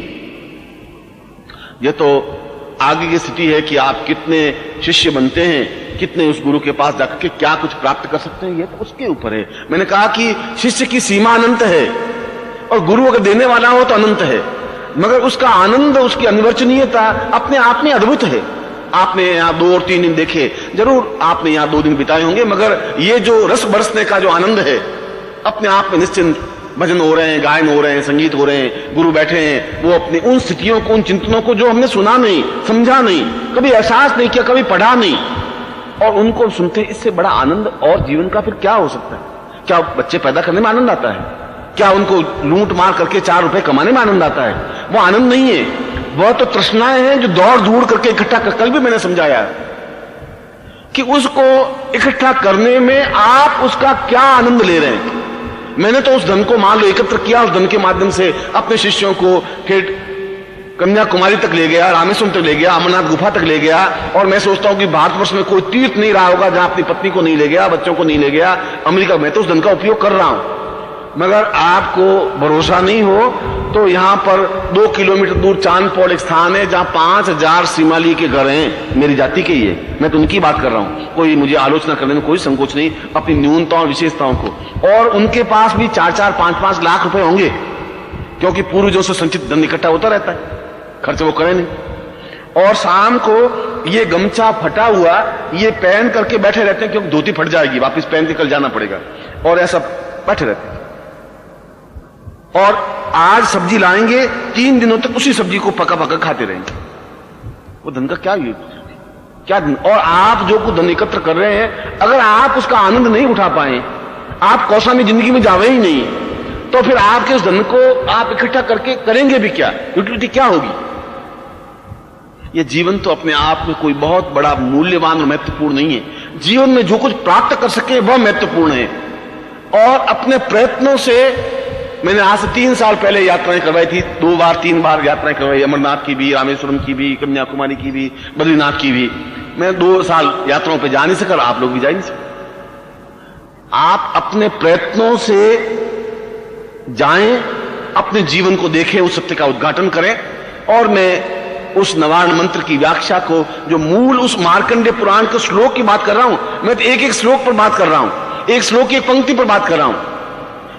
यह तो आगे की स्थिति है कि आप कितने शिष्य बनते हैं, कितने उस गुरु के पास जाकर के क्या कुछ प्राप्त कर सकते हैं, यह तो उसके ऊपर है। मैंने कहा कि शिष्य की सीमा अनंत है और गुरु अगर देने वाला हो तो अनंत है, मगर उसका आनंद, उसकी अनिर्वचनीयता अपने आप में अद्भुत है। आपने यहां 2 और 3 दिन देखे, जरूर आपने यहां 2 दिन बिताए होंगे, मगर ये जो रस बरसने का जो आनंद है अपने आप में निश्चिंत, भजन हो रहे हैं, गायन हो रहे हैं, संगीत हो रहे हैं, गुरु बैठे हैं, वो अपने उन स्थितियों को, उन चिंतनों को जो हमने सुना नहीं, समझा नहीं, कभी एहसास नहीं किया, कभी पढ़ा नहीं, और उनको सुनते हैं, इससे बड़ा आनंद और जीवन का फिर क्या हो सकता है? क्या बच्चे पैदा करने में आनंद आता है? क्या उनको लूट मार करके 4 रुपए कमाने में आनंद आता है? वो आनंद नहीं है, वह तो तृष्णाएं हैं जो दौड़ धूड़ करके इकट्ठा कर। कल भी मैंने समझाया कि उसको इकट्ठा करने में आप उसका क्या आनंद ले रहे हैं। मैंने तो उस धन को मान लो एकत्र किया, उस धन के माध्यम से अपने शिष्यों को फिर कन्याकुमारी तक ले गया, रामेश्वरम तक ले गया, अमरनाथ गुफा तक ले गया, और मैं सोचता हूं कि भारतवर्ष में कोई तीर्थ नहीं रहा होगा जहां अपनी पत्नी को नहीं ले गया, बच्चों को नहीं ले गया। अमेरिका में तो उस धन का उपयोग कर रहा हूं। मगर आपको भरोसा नहीं हो तो यहां पर 2 किलोमीटर दूर चांदपौड़ एक स्थान है जहां 5000 सिमाली के घर हैं, मेरी जाति के ही है, मैं तो उनकी बात कर रहा हूं। कोई मुझे आलोचना करने में कोई संकोच नहीं, अपनी न्यूनताओं और विशेषताओं को। और उनके पास भी 4-4, 5-5 लाख रुपए होंगे, क्योंकि पूर्वजों से संचित धन इकट्ठा होता रहता है, खर्च वो करे नहीं। और शाम को ये गमछा फटा हुआ ये पहन करके बैठे रहते हैं, क्योंकि धोती फट जाएगी, वापस पहन के कल जाना पड़ेगा, और ऐसा बैठे रहते हैं। और आज सब्जी लाएंगे, 3 दिनों तक उसी सब्जी को पका पका खाते रहेंगे। वो धन का क्या यूज, क्या धन? और आप जो कुछ धन एकत्र कर रहे हैं, अगर आप उसका आनंद नहीं उठा पाए, आप कौसामी जिंदगी में जावे ही नहीं, तो फिर आपके उस धन को आप इकट्ठा करके करेंगे भी क्या? यूटिलिटी क्या होगी? यह जीवन तो अपने आप में कोई बहुत बड़ा मूल्यवान और महत्वपूर्ण नहीं है। जीवन में जो कुछ प्राप्त कर सके वह महत्वपूर्ण है। और अपने प्रयत्नों से, मैंने आज से 3 साल पहले यात्राएं करवाई थी, 2 बार 3 बार यात्राएं करवाई, अमरनाथ की भी, रामेश्वरम की भी, कन्याकुमारी की भी, बद्रीनाथ की भी। मैं 2 साल यात्राओं पे जा नहीं सका, आप लोग भी जा नहीं सके। आप अपने प्रयत्नों से जाएं, अपने जीवन को देखें, उस सत्य का उद्घाटन करें। और मैं उस नवार्ण मंत्र की व्याख्या को, जो मूल उस मार्कंडेय पुराण के श्लोक की बात कर रहा हूं, मैं तो एक श्लोक पर बात कर रहा हूं, एक श्लोक की एक पंक्ति पर बात कर रहा हूं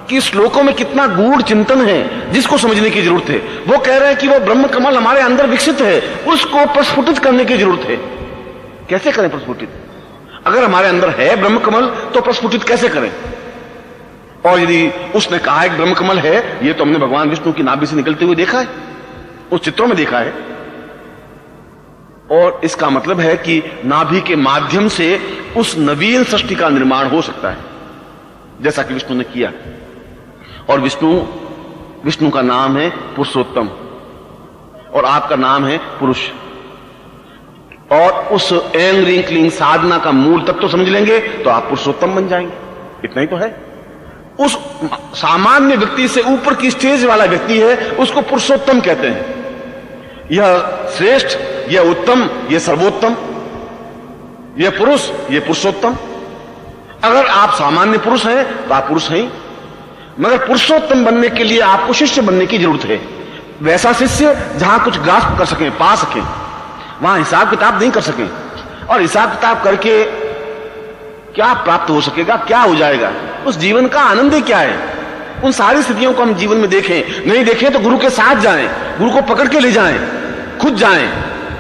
कि श्लोकों में कितना गूढ़ चिंतन है जिसको समझने की जरूरत है। वो कह रहे हैं कि वो ब्रह्म कमल हमारे अंदर विकसित है, उसको प्रस्फुटित करने की जरूरत है। कैसे करें प्रस्फुटित? अगर हमारे अंदर है ब्रह्म कमल तो प्रस्फुटित कैसे करें? और यदि उसने कहा है कि ब्रह्म कमल है, ये तो हमने भगवान विष्णु की नाभि से निकलते हुए देखा है, उस चित्रों में देखा है। और इसका मतलब है कि नाभि के माध्यम से उस नवीन सृष्टि का निर्माण हो सकता है, जैसा कि विष्णु ने किया। और विष्णु का नाम है पुरुषोत्तम, और आपका नाम है पुरुष। और उस एंग रिंग क्लींग साधना का मूल तत्व तो समझ लेंगे तो आप पुरुषोत्तम बन जाएंगे। इतना ही तो है। उस सामान्य व्यक्ति से ऊपर की स्टेज वाला व्यक्ति है, उसको पुरुषोत्तम कहते हैं। यह श्रेष्ठ, यह उत्तम, यह सर्वोत्तम, यह पुरुष, यह पुरुषोत्तम। अगर आप सामान्य पुरुष हैं तो आप पुरुष हैं, मगर पुरुषोत्तम बनने के लिए आपको शिष्य बनने की जरूरत है। वैसा शिष्य जहां कुछ ग्रास्प कर सकें, पा सकें, वहां हिसाब किताब नहीं कर सकें। और हिसाब किताब करके क्या प्राप्त हो सकेगा, क्या हो जाएगा, उस जीवन का आनंद ही क्या है। उन सारी स्थितियों को हम जीवन में देखें, नहीं देखें तो गुरु के साथ जाएं, गुरु को पकड़ के ले जाएं, खुद जाएं,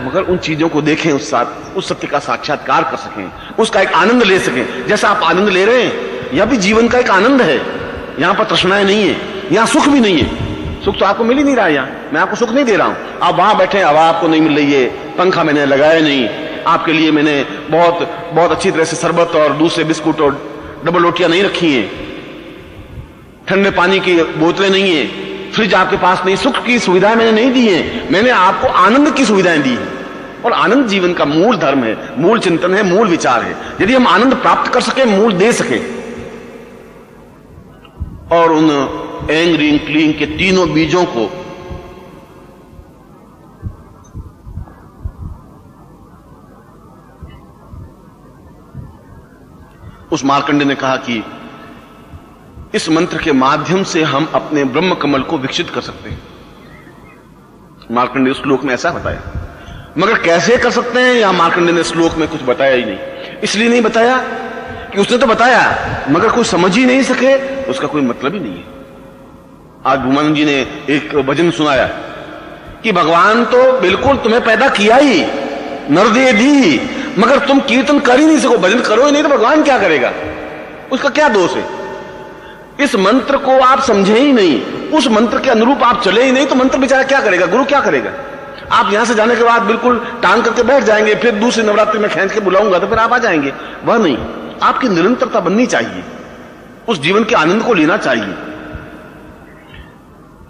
मगर उन चीजों को देखें, उस सत्य का साक्षात्कार कर सकें, उसका एक आनंद ले सकें। जैसा आप आनंद ले रहे हैं, यह भी जीवन का एक आनंद है। यहां पर तृष्णाएं नहीं है, यहां सुख भी नहीं है। सुख तो आपको मिल ही नहीं रहा है, यहां मैं आपको सुख नहीं दे रहा हूं। आप वहां बैठे, हवा आपको नहीं मिल रही है, पंखा मैंने लगाया नहीं, आपके लिए मैंने बहुत बहुत अच्छी तरह से शरबत और दूसरे बिस्कुट और डबल रोटियां नहीं रखी हैं, ठंडे पानी की बोतलें नहीं है, फ्रिज आपके पास नहीं, सुख की सुविधाएं मैंने नहीं दी है, मैंने आपको आनंद की सुविधाएं दी हैं। और आनंद जीवन का मूल धर्म है, मूल चिंतन है, मूल विचार है। यदि हम आनंद प्राप्त कर सके, मूल दे सके, और उन एंग रींग क्लींग के तीनों बीजों को उस मार्कंडेय ने कहा कि इस मंत्र के माध्यम से हम अपने ब्रह्म कमल को विकसित कर सकते हैं। मार्कंडेय श्लोक में ऐसा बताया, मगर कैसे कर सकते हैं या मार्कंडेय ने श्लोक में कुछ बताया ही नहीं। इसलिए नहीं बताया कि उसने तो बताया मगर कोई समझ ही नहीं सके, उसका कोई मतलब ही नहीं है। आज भूमानंद जी ने एक भजन सुनाया कि भगवान तो बिल्कुल तुम्हें पैदा किया ही, नरदेह दी, मगर तुम कीर्तन कर ही नहीं सको, भजन करो ही नहीं तो भगवान क्या करेगा, उसका क्या दोष है। इस मंत्र को आप समझे ही नहीं, उस मंत्र के अनुरूप आप चले ही नहीं, तो मंत्र बेचारा क्या करेगा, गुरु क्या करेगा। आप यहां से जाने के बाद बिल्कुल टांग करके बैठ जाएंगे, फिर दूसरे नवरात्रि में खींच के बुलाऊंगा तो फिर आप आ जाएंगे, वह नहीं। आपकी निरंतरता बननी चाहिए, उस जीवन के आनंद को लेना चाहिए।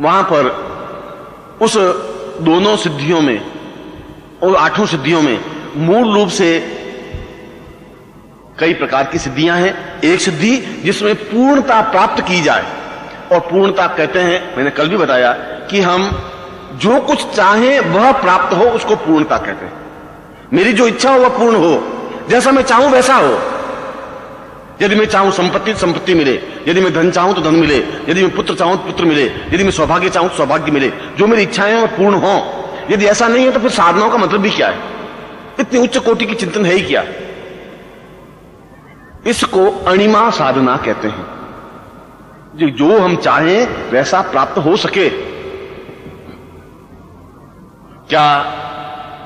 वहां पर उस दोनों सिद्धियों में और 8 सिद्धियों में मूल रूप से कई प्रकार की सिद्धियां हैं। एक सिद्धि जिसमें पूर्णता प्राप्त की जाए, और पूर्णता कहते हैं, मैंने कल भी बताया कि हम जो कुछ चाहें वह प्राप्त हो, उसको पूर्णता कहते हैं। मेरी जो इच्छा हो वह पूर्ण हो, जैसा मैं चाहूं वैसा हो। यदि मैं चाहूं संपत्ति मिले, यदि मैं धन चाहूं तो धन मिले, यदि मैं पुत्र चाहूं तो पुत्र मिले, यदि मैं सौभाग्य चाहूं तो सौभाग्य मिले, जो मेरी इच्छाएं हैं वह पूर्ण हो। यदि ऐसा नहीं है तो फिर साधनाओं का मतलब भी क्या है, इतनी उच्च कोटि की चिंतन है ही क्या। इसको अणिमा साधना कहते हैं, जो हम चाहें वैसा प्राप्त हो सके। क्या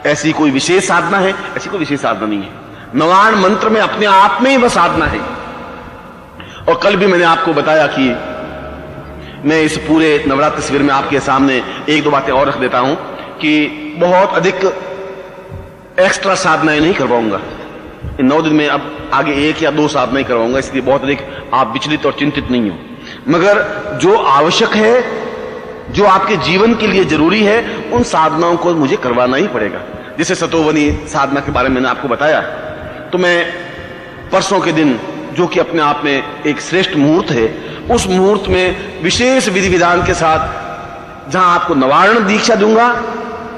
ऐसी कोई विशेष साधना है? ऐसी कोई विशेष साधना नहीं है। नवाण मंत्र में अपने आप में ही वह साधना है। और कल भी मैंने आपको बताया कि मैं इस पूरे नवरात्र शिविर में आपके सामने 1-2 बातें और रख देता हूं कि बहुत अधिक एक्स्ट्रा साधनाएं नहीं करवाऊंगा इन 9 दिन में। अब आगे 1 या 2 साधनाएं करवाऊंगा, इसलिए बहुत अधिक आप विचलित और चिंतित नहीं हो। मगर जो आवश्यक है, जो आपके जीवन के लिए जरूरी है, उन साधनाओं को मुझे करवाना ही पड़ेगा। जैसे सतोवनी साधना के बारे में मैंने आपको बताया, तो मैं परसों के दिन, जो कि अपने आप में एक श्रेष्ठ मुहूर्त है, उस मुहूर्त में विशेष विधि विधान के साथ जहां आपको नवारण दीक्षा दूंगा,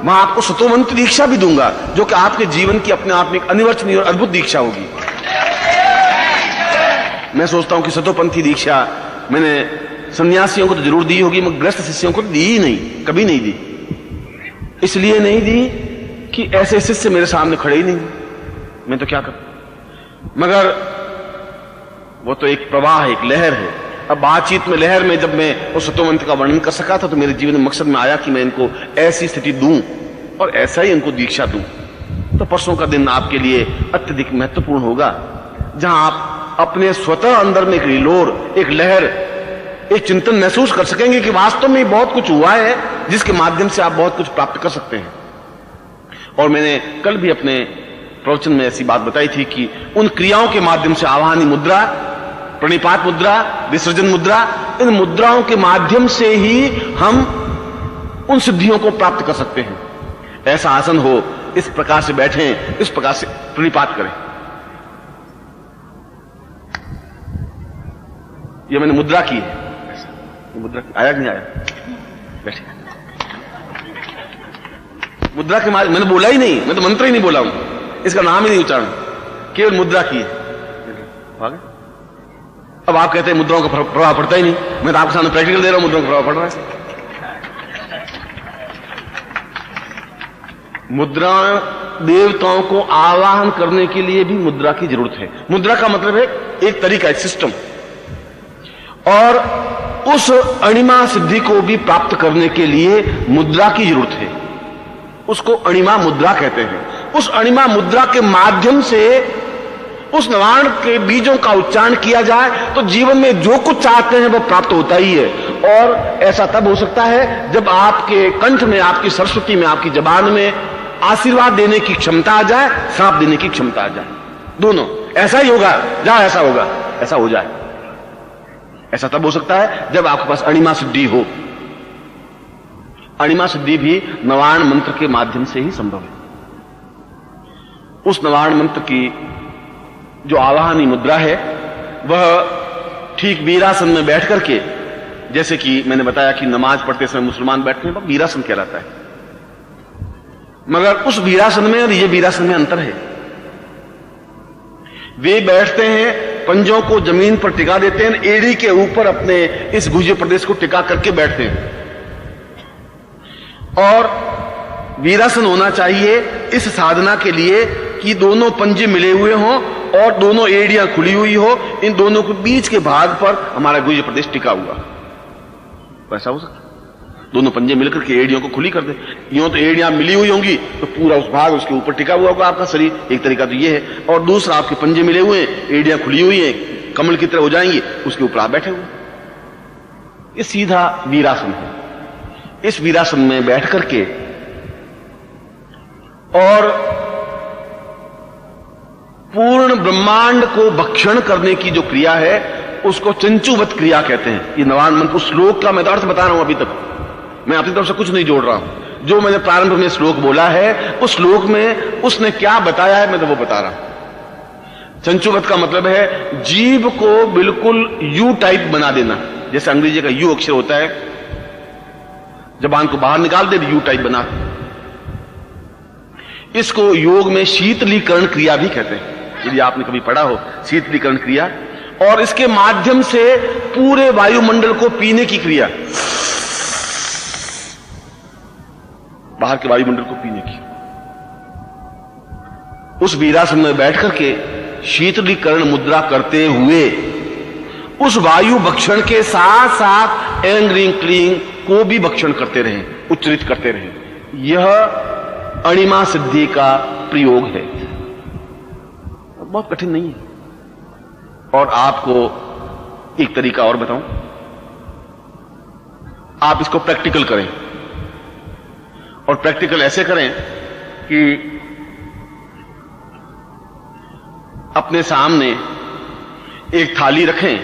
वहां आपको सतोवंत दीक्षा भी दूंगा, जो कि आपके जीवन की अपने आप में एक अनिवार्य और अद्भुत दीक्षा होगी। मैं सोचता हूं कि सतोपंथी दीक्षा मैंने सन्यासियों को तो जरूर दी होगी, मगर गृहस्थ शिष्यों को दी ही नहीं, कभी नहीं दी। इसलिए नहीं दी कि ऐसे शिष्य मेरे सामने खड़े ही नहीं, मैं तो क्या करूं। मगर वो तो एक प्रवाह, एक लहर है। अब बातचीत में, लहर में जब मैं उस सतोवंत का वर्णन कर सका था, तो मेरे जीवन में मकसद में आया कि मैं इनको ऐसी स्थिति दूं और ऐसा ही इनको दीक्षा दूं। तो परसों का दिन आपके लिए अत्यधिक महत्वपूर्ण होगा, जहां आप अपने स्वतः अंदर में एक रिलोर, एक लहर, एक चिंतन महसूस कर सकेंगे कि वास्तव में बहुत कुछ हुआ है जिसके माध्यम से आप बहुत कुछ प्राप्त कर सकते हैं। और मैंने कल भी अपने प्रवचन में ऐसी बात बताई थी कि उन क्रियाओं के माध्यम से, आवाहनी मुद्रा, प्रणिपात मुद्रा, विसर्जन मुद्रा, इन मुद्राओं के माध्यम से ही हम उन सिद्धियों को प्राप्त कर सकते हैं। ऐसा आसन हो, इस प्रकार से बैठें, इस प्रकार से प्रणिपात करें। ये मैंने मुद्रा की है, मुद्रा आया कि नहीं आया? बैठे। मुद्रा के माध्यम, मैंने बोला ही नहीं, मैं तो मंत्र ही नहीं बोला हूं, इसका नाम ही नहीं उच्चारण, केवल मुद्रा की है। अब आप कहते हैं मुद्राओं का प्रभाव पड़ता ही नहीं, मैं तो आपके सामने प्रैक्टिकल दे रहा हूं, मुद्राओं का प्रभाव पड़ रहा है। मुद्रा देवताओं को आवाहन करने के लिए भी मुद्रा की जरूरत है। मुद्रा का मतलब है एक तरीका, एक सिस्टम। और उस अणिमा सिद्धि को भी प्राप्त करने के लिए मुद्रा की जरूरत है। उसको अणिमा मुद्रा कहते हैं। उस अणिमा मुद्रा के माध्यम से उस नवाण के बीजों का उच्चारण किया जाए तो जीवन में जो कुछ चाहते हैं वो प्राप्त होता ही है। और ऐसा तब हो सकता है जब आपके कंठ में, आपकी सरस्वती में, आपकी जबान में आशीर्वाद देने की क्षमता आ जाए, श्राप देने की क्षमता आ जाए। दोनों ऐसा ही होगा, जहां ऐसा होगा ऐसा हो जाए। ऐसा तब हो सकता है जब आपके पास अणिमा सिद्धि हो। अणिमा सिद्धि भी नवाण मंत्र के माध्यम से ही संभव है। उस नवाण मंत्र की जो आवाहनी मुद्रा है वह ठीक वीरासन में बैठ करके, जैसे कि मैंने बताया कि नमाज पढ़ते समय मुसलमान बैठते हैं, वह वीरासन कहलाता है। मगर उस वीरासन में और ये वीरासन में अंतर है। वे बैठते हैं, पंजों को जमीन पर टिका देते हैं, एड़ी के ऊपर अपने इस गुह्य प्रदेश को टिका करके बैठते हैं। और वीरासन होना चाहिए इस साधना के लिए कि दोनों पंजे मिले हुए हों और दोनों एड़ियां खुली हुई हो, इन दोनों के बीच के भाग पर हमारा गुह्य प्रदेश टिका हुआ। ऐसा हो सकता, दोनों पंजे मिलकर के एड़ियों को खुली कर दे। यूं तो एड़ियां मिली हुई होंगी तो पूरा उस भाग उसके ऊपर टिका हुआ होगा आपका शरीर, एक तरीका तो ये है। और दूसरा, आपके पंजे मिले हुए हैं, एड़ियां खुली हुई हैं, कमल की तरह हो जाएंगी, उसके ऊपर आप बैठे हुए। ये सीधा वीरासन है। इस वीरासन में बैठ करके और पूर्ण ब्रह्मांड को भक्षण करने की जो क्रिया है उसको चंचुवत क्रिया कहते हैं। ये नवाण मंत्र, उस श्लोक का मैं तो अर्थ बता रहा हूं। अभी तक मैं अपनी तरफ से कुछ नहीं जोड़ रहा हूं। जो मैंने प्रारंभ में श्लोक बोला है उस श्लोक में उसने क्या बताया है मैं तो वो बता रहा हूं। चंचुवत का मतलब है जीभ को बिल्कुल यू टाइप बना देना। जैसे अंग्रेजी का यू अक्षर होता है, जबान को बाहर निकाल दे, यू टाइप बना। इसको योग में शीतलीकरण क्रिया भी कहते हैं, यदि आपने कभी पढ़ा हो शीतलीकरण क्रिया। और इसके माध्यम से पूरे वायुमंडल को पीने की क्रिया, बाहर के वायुमंडल को पीने की। उस वीरासन में बैठ करके शीतलीकरण मुद्रा करते हुए उस वायु भक्षण के साथ साथ ऐं ह्रीं क्लीं को भी भक्षण करते रहे, उच्चरित करते रहे। यह अणिमा सिद्धि का प्रयोग है। बहुत कठिन नहीं है। और आपको एक तरीका और बताऊं, आप इसको प्रैक्टिकल करें। और प्रैक्टिकल ऐसे करें कि अपने सामने एक थाली रखें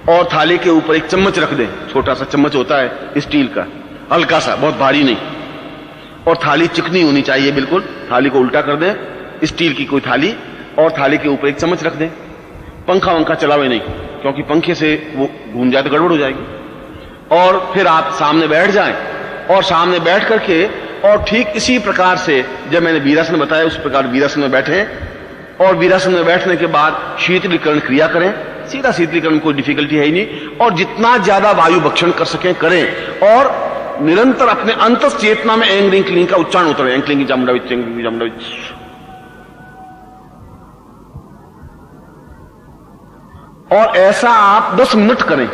और थाली के ऊपर एक चम्मच रख दें। छोटा सा चम्मच होता है स्टील का, हल्का सा, बहुत भारी नहीं। और थाली चिकनी होनी चाहिए बिल्कुल। थाली को उल्टा कर दें, स्टील की कोई थाली, और थाली के ऊपर एक चम्मच रख दें। पंखा वंखा चलावे नहीं, क्योंकि पंखे से वो घूम जाए तो गड़बड़ हो जाएगी। और फिर आप सामने बैठ जाएं और सामने बैठ करके और ठीक इसी प्रकार से जब मैंने वीरासन बताया उस प्रकार वीरासन में बैठे। और वीरासन में बैठने के बाद शीतलीकरण क्रिया करें। सीधा शीतलीकरण में कोई डिफिकल्टी है ही नहीं। और जितना ज्यादा वायु भक्षण कर सकें करें। और निरंतर अपने अंतस चेतना में ऐं ह्रीं क्लीं का उच्चारण होता रहे। ऐं क्लीं जामुंडाविच, ऐं क्लीं जामुंडाविच। और ऐसा आप 10 मिनट करें।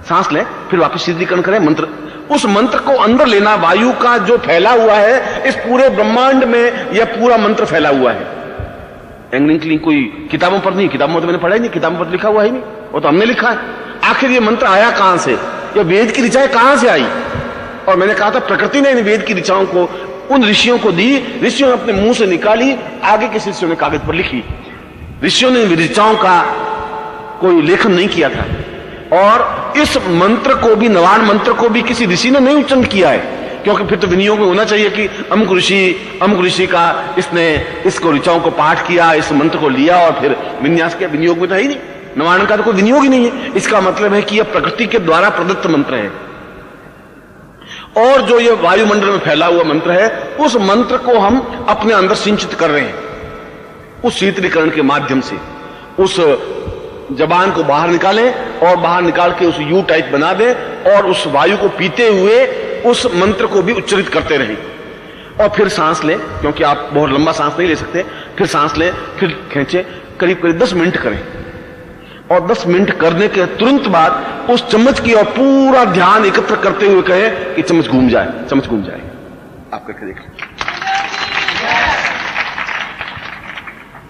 सांस लें, फिर वापस शीतलीकरण करें। मंत्र, उस मंत्र को अंदर लेना। वायु का जो फैला हुआ है इस पूरे ब्रह्मांड में, यह पूरा मंत्र फैला हुआ है। ऐं ह्रीं क्लीं कोई किताबों पर नहीं, किताबों में तो मैंने पढ़ा ही नहीं, किताबों पर लिखा हुआ ही नहीं, वो तो हमने लिखा है। आखिर ये मंत्र आया कहां से? ये वेद की ऋचाएं कहां से आई? और मैंने कहा था प्रकृति ने इन वेद की ऋचाओं को उन ऋषियों को दी, ऋषियों ने अपने मुंह से निकाली, आगे के शिष्यों ने कागज पर लिखी। ऋषियों ने ऋचाओं का कोई लेखन नहीं किया था। और इस मंत्र को भी, नवाण मंत्र को भी किसी ऋषि ने नहीं उच्चारण किया है, क्योंकि फिर तो विनियोग में होना चाहिए कि अमुक ऋषि का इसने इसको ऋचाओं को पाठ किया, इस मंत्र को लिया और फिर विन्यास किया। विनियोग में तो है ही नहीं, नवाण का तो कोई विनियोग ही नहीं है। इसका मतलब है कि यह प्रकृति के द्वारा प्रदत्त मंत्र है। और जो ये वायुमंडल में फैला हुआ मंत्र है उस मंत्र को हम अपने अंदर सिंचित कर रहे हैं उस शीतलीकरण के माध्यम से। उस जबान को बाहर निकालें और बाहर निकाल के उस यू टाइप बना दें और उस वायु को पीते हुए उस मंत्र को भी उच्चरित करते रहें। और फिर सांस लें, क्योंकि आप बहुत लंबा सांस नहीं ले सकते। फिर सांस लें, फिर खींचे, करीब करीब 10 मिनट करें। और 10 मिनट करने के तुरंत बाद उस चम्मच की और पूरा ध्यान एकत्र करते हुए कहें कि चम्मच घूम जाए, चम्मच घूम जाए। आप करके देख लें।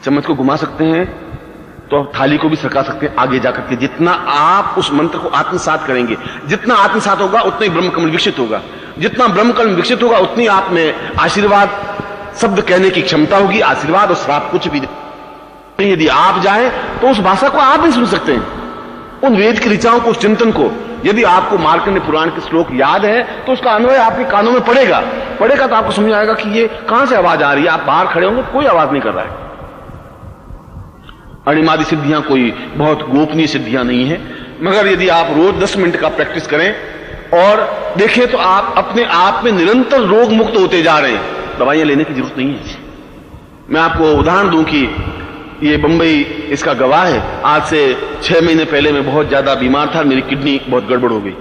चम्मच को घुमा सकते हैं तो आप थाली को भी सरका सकते हैं आगे जाकर के। जितना आप उस मंत्र को आत्मसात करेंगे, जितना आत्मसात होगा उतना ही ब्रह्मकमल विकसित होगा। जितना ब्रह्मकमल विकसित होगा उतनी आप में आशीर्वाद शब्द कहने की क्षमता होगी। आशीर्वाद और श्राप कुछ भी नहीं। यदि आप जाएं तो उस भाषा को आप भी सुन सकते हैं, उन वेद की ऋचाओं को, उस चिंतन को। यदि आपको मार्कंडेय पुराण के श्लोक याद है तो उसका अन्वय आपके कानों में पड़ेगा तो आपको समझ आएगा कि ये कहां से आवाज आ रही है। आप बाहर खड़े होंगे, कोई आवाज नहीं कर रहा है। अणिमादि सिद्धियां कोई बहुत गोपनीय सिद्धियां नहीं है, मगर यदि आप रोज 10 मिनट का प्रैक्टिस करें और देखें तो आप अपने आप में निरंतर रोग मुक्त होते जा रहे हैं। दवाइयां लेने की जरूरत नहीं है। मैं आपको उदाहरण दूं कि ये बंबई इसका गवाह है। आज से 6 महीने पहले मैं बहुत ज्यादा बीमार था, मेरी किडनी बहुत गड़बड़ हो गई।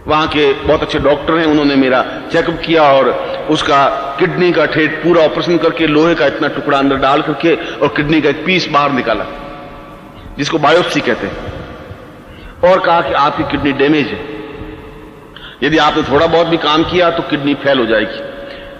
वहां के बहुत अच्छे डॉक्टर हैं, उन्होंने मेरा चेकअप किया और उसका किडनी का ठेठ पूरा ऑपरेशन करके लोहे का इतना टुकड़ा अंदर डाल करके और किडनी का एक पीस बाहर निकाला, जिसको बायोप्सी कहते हैं, और कहा कि आपकी किडनी डैमेज है। यदि आपने थोड़ा बहुत भी काम किया तो किडनी फेल हो जाएगी।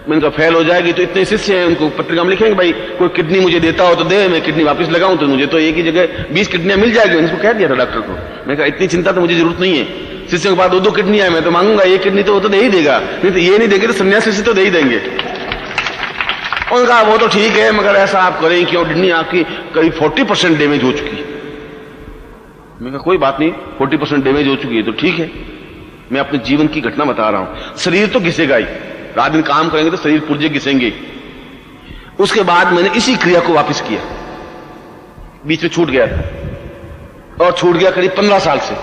मैंने कहा फेल हो जाएगी तो इतने शिष्य हैं, उनको पत्रिका में लिखेंगे भाई कोई किडनी मुझे देता हो तो दे, मैं किडनी वापस लगाऊं तो मुझे तो एक ही जगह 20 किडनियां मिल जाएगी। मैंने इसको कह दिया था डॉक्टर को। मैंने कहा इतनी चिंता तो मुझे जरूरत नहीं है। शिष्यों के पास 2-2 किडनियां है, मैं तो मांगूंगा एक किडनी तो वो तो दे ही देगा, नहीं तो ये नहीं देंगे तो सन्यासी से तो दे ही देंगे। उन्होंने कहा वो तो ठीक है, मगर ऐसा आप करें कि किडनी आपकी करीब 40% डैमेज हो चुकी है। मैंने कहा कोई बात नहीं, 40% डैमेज हो चुकी है तो ठीक है। मैं अपने जीवन की घटना बता रहा हूं। शरीर तो घिसेगा ही, रात दिन काम करेंगे तो शरीर पुर्जे घिसेंगे। उसके बाद मैंने इसी क्रिया को वापस किया, बीच में छूट गया था और छूट गया करीब 15 साल से।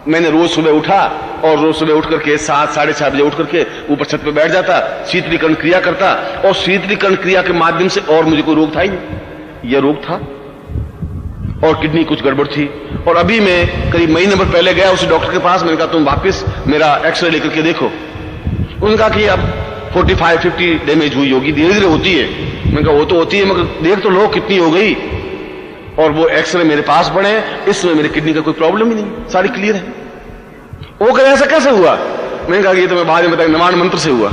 मैंने रोज सुबह उठा और रोज सुबह उठ करके 7, 7:30 बजे उठ करके ऊपर छत पे बैठ जाता, शीतलीकरण क्रिया करता, और शीतलीकरण क्रिया के माध्यम से और मुझे कोई रोग था ही नहीं। यह रोग था और किडनी कुछ गड़बड़ थी। और अभी मैं करीब महीने भर पहले गया उस डॉक्टर के पास। मैंने कहा तुम वापस मेरा एक्सरे लेकर के देखो। उन्होंने कहा कि अब 45-50 डैमेज हुई होगी, धीरे धीरे होती है। मैंने कहा वो तो होती है, मगर देख तो लो कितनी हो गई। और वो एक्सरे मेरे पास पड़े, इसमें मेरे किडनी का कोई प्रॉब्लम ही नहीं, सारी क्लियर है। वो कह ऐसा कैसे हुआ? मैंने कहा कि ये तो मैं बाद में बताया, नवान मंत्र से हुआ।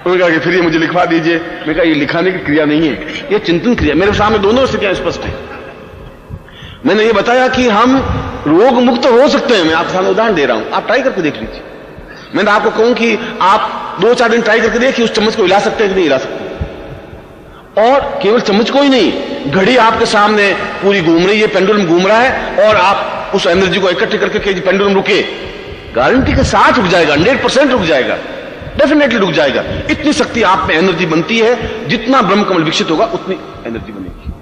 उन्होंने कहा कि फिर ये मुझे लिखवा दीजिए। मैंने कहा ये लिखाने की क्रिया नहीं है, ये चिंतन क्रिया। मेरे सामने दोनों स्थितियां स्पष्ट है। मैंने ये बताया कि हम रोग मुक्त हो सकते हैं। मैं आपके सामने उदाहरण दे रहा हूं, आप ट्राई करके देख लीजिए। मैंने आपको कहूं कि आप 2-4 दिन ट्राई करके देखिए उस चम्मच को हिला सकते हैं कि नहीं हिला सकते। और केवल चम्मच को ही नहीं, घड़ी आपके सामने पूरी घूम रही है, पेंडुलम घूम रहा है, और आप उस एनर्जी को इकट्ठे करके पेंडुलम रुके, गारंटी के साथ रुक जाएगा, 100% रुक जाएगा, डेफिनेटली रुक जाएगा। इतनी शक्ति आप में एनर्जी बनती है। जितना ब्रह्मकमल विकसित होगा उतनी एनर्जी बनेगी।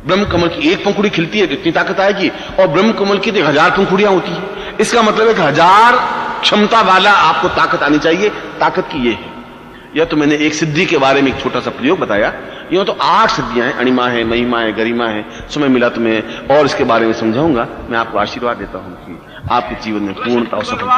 ब्रह्मकमल की एक पंखुड़ी खिलती है तो इतनी ताकत आएगी, और ब्रह्मकमल की 1000 पंखुड़ियां होती है। इसका मतलब है कि 1000 क्षमता वाला आपको ताकत आनी चाहिए। ताकत की ये है। यह तो मैंने एक सिद्धि के बारे में एक छोटा सा प्रयोग बताया। यूं तो 8 सिद्धियां हैं, अणिमा है, महिमा है, गरिमा है। समय मिला तो मैं और इसके बारे में समझाऊंगा। मैं आपको आशीर्वाद देता हूं कि आपके जीवन में पूर्णता और सफलता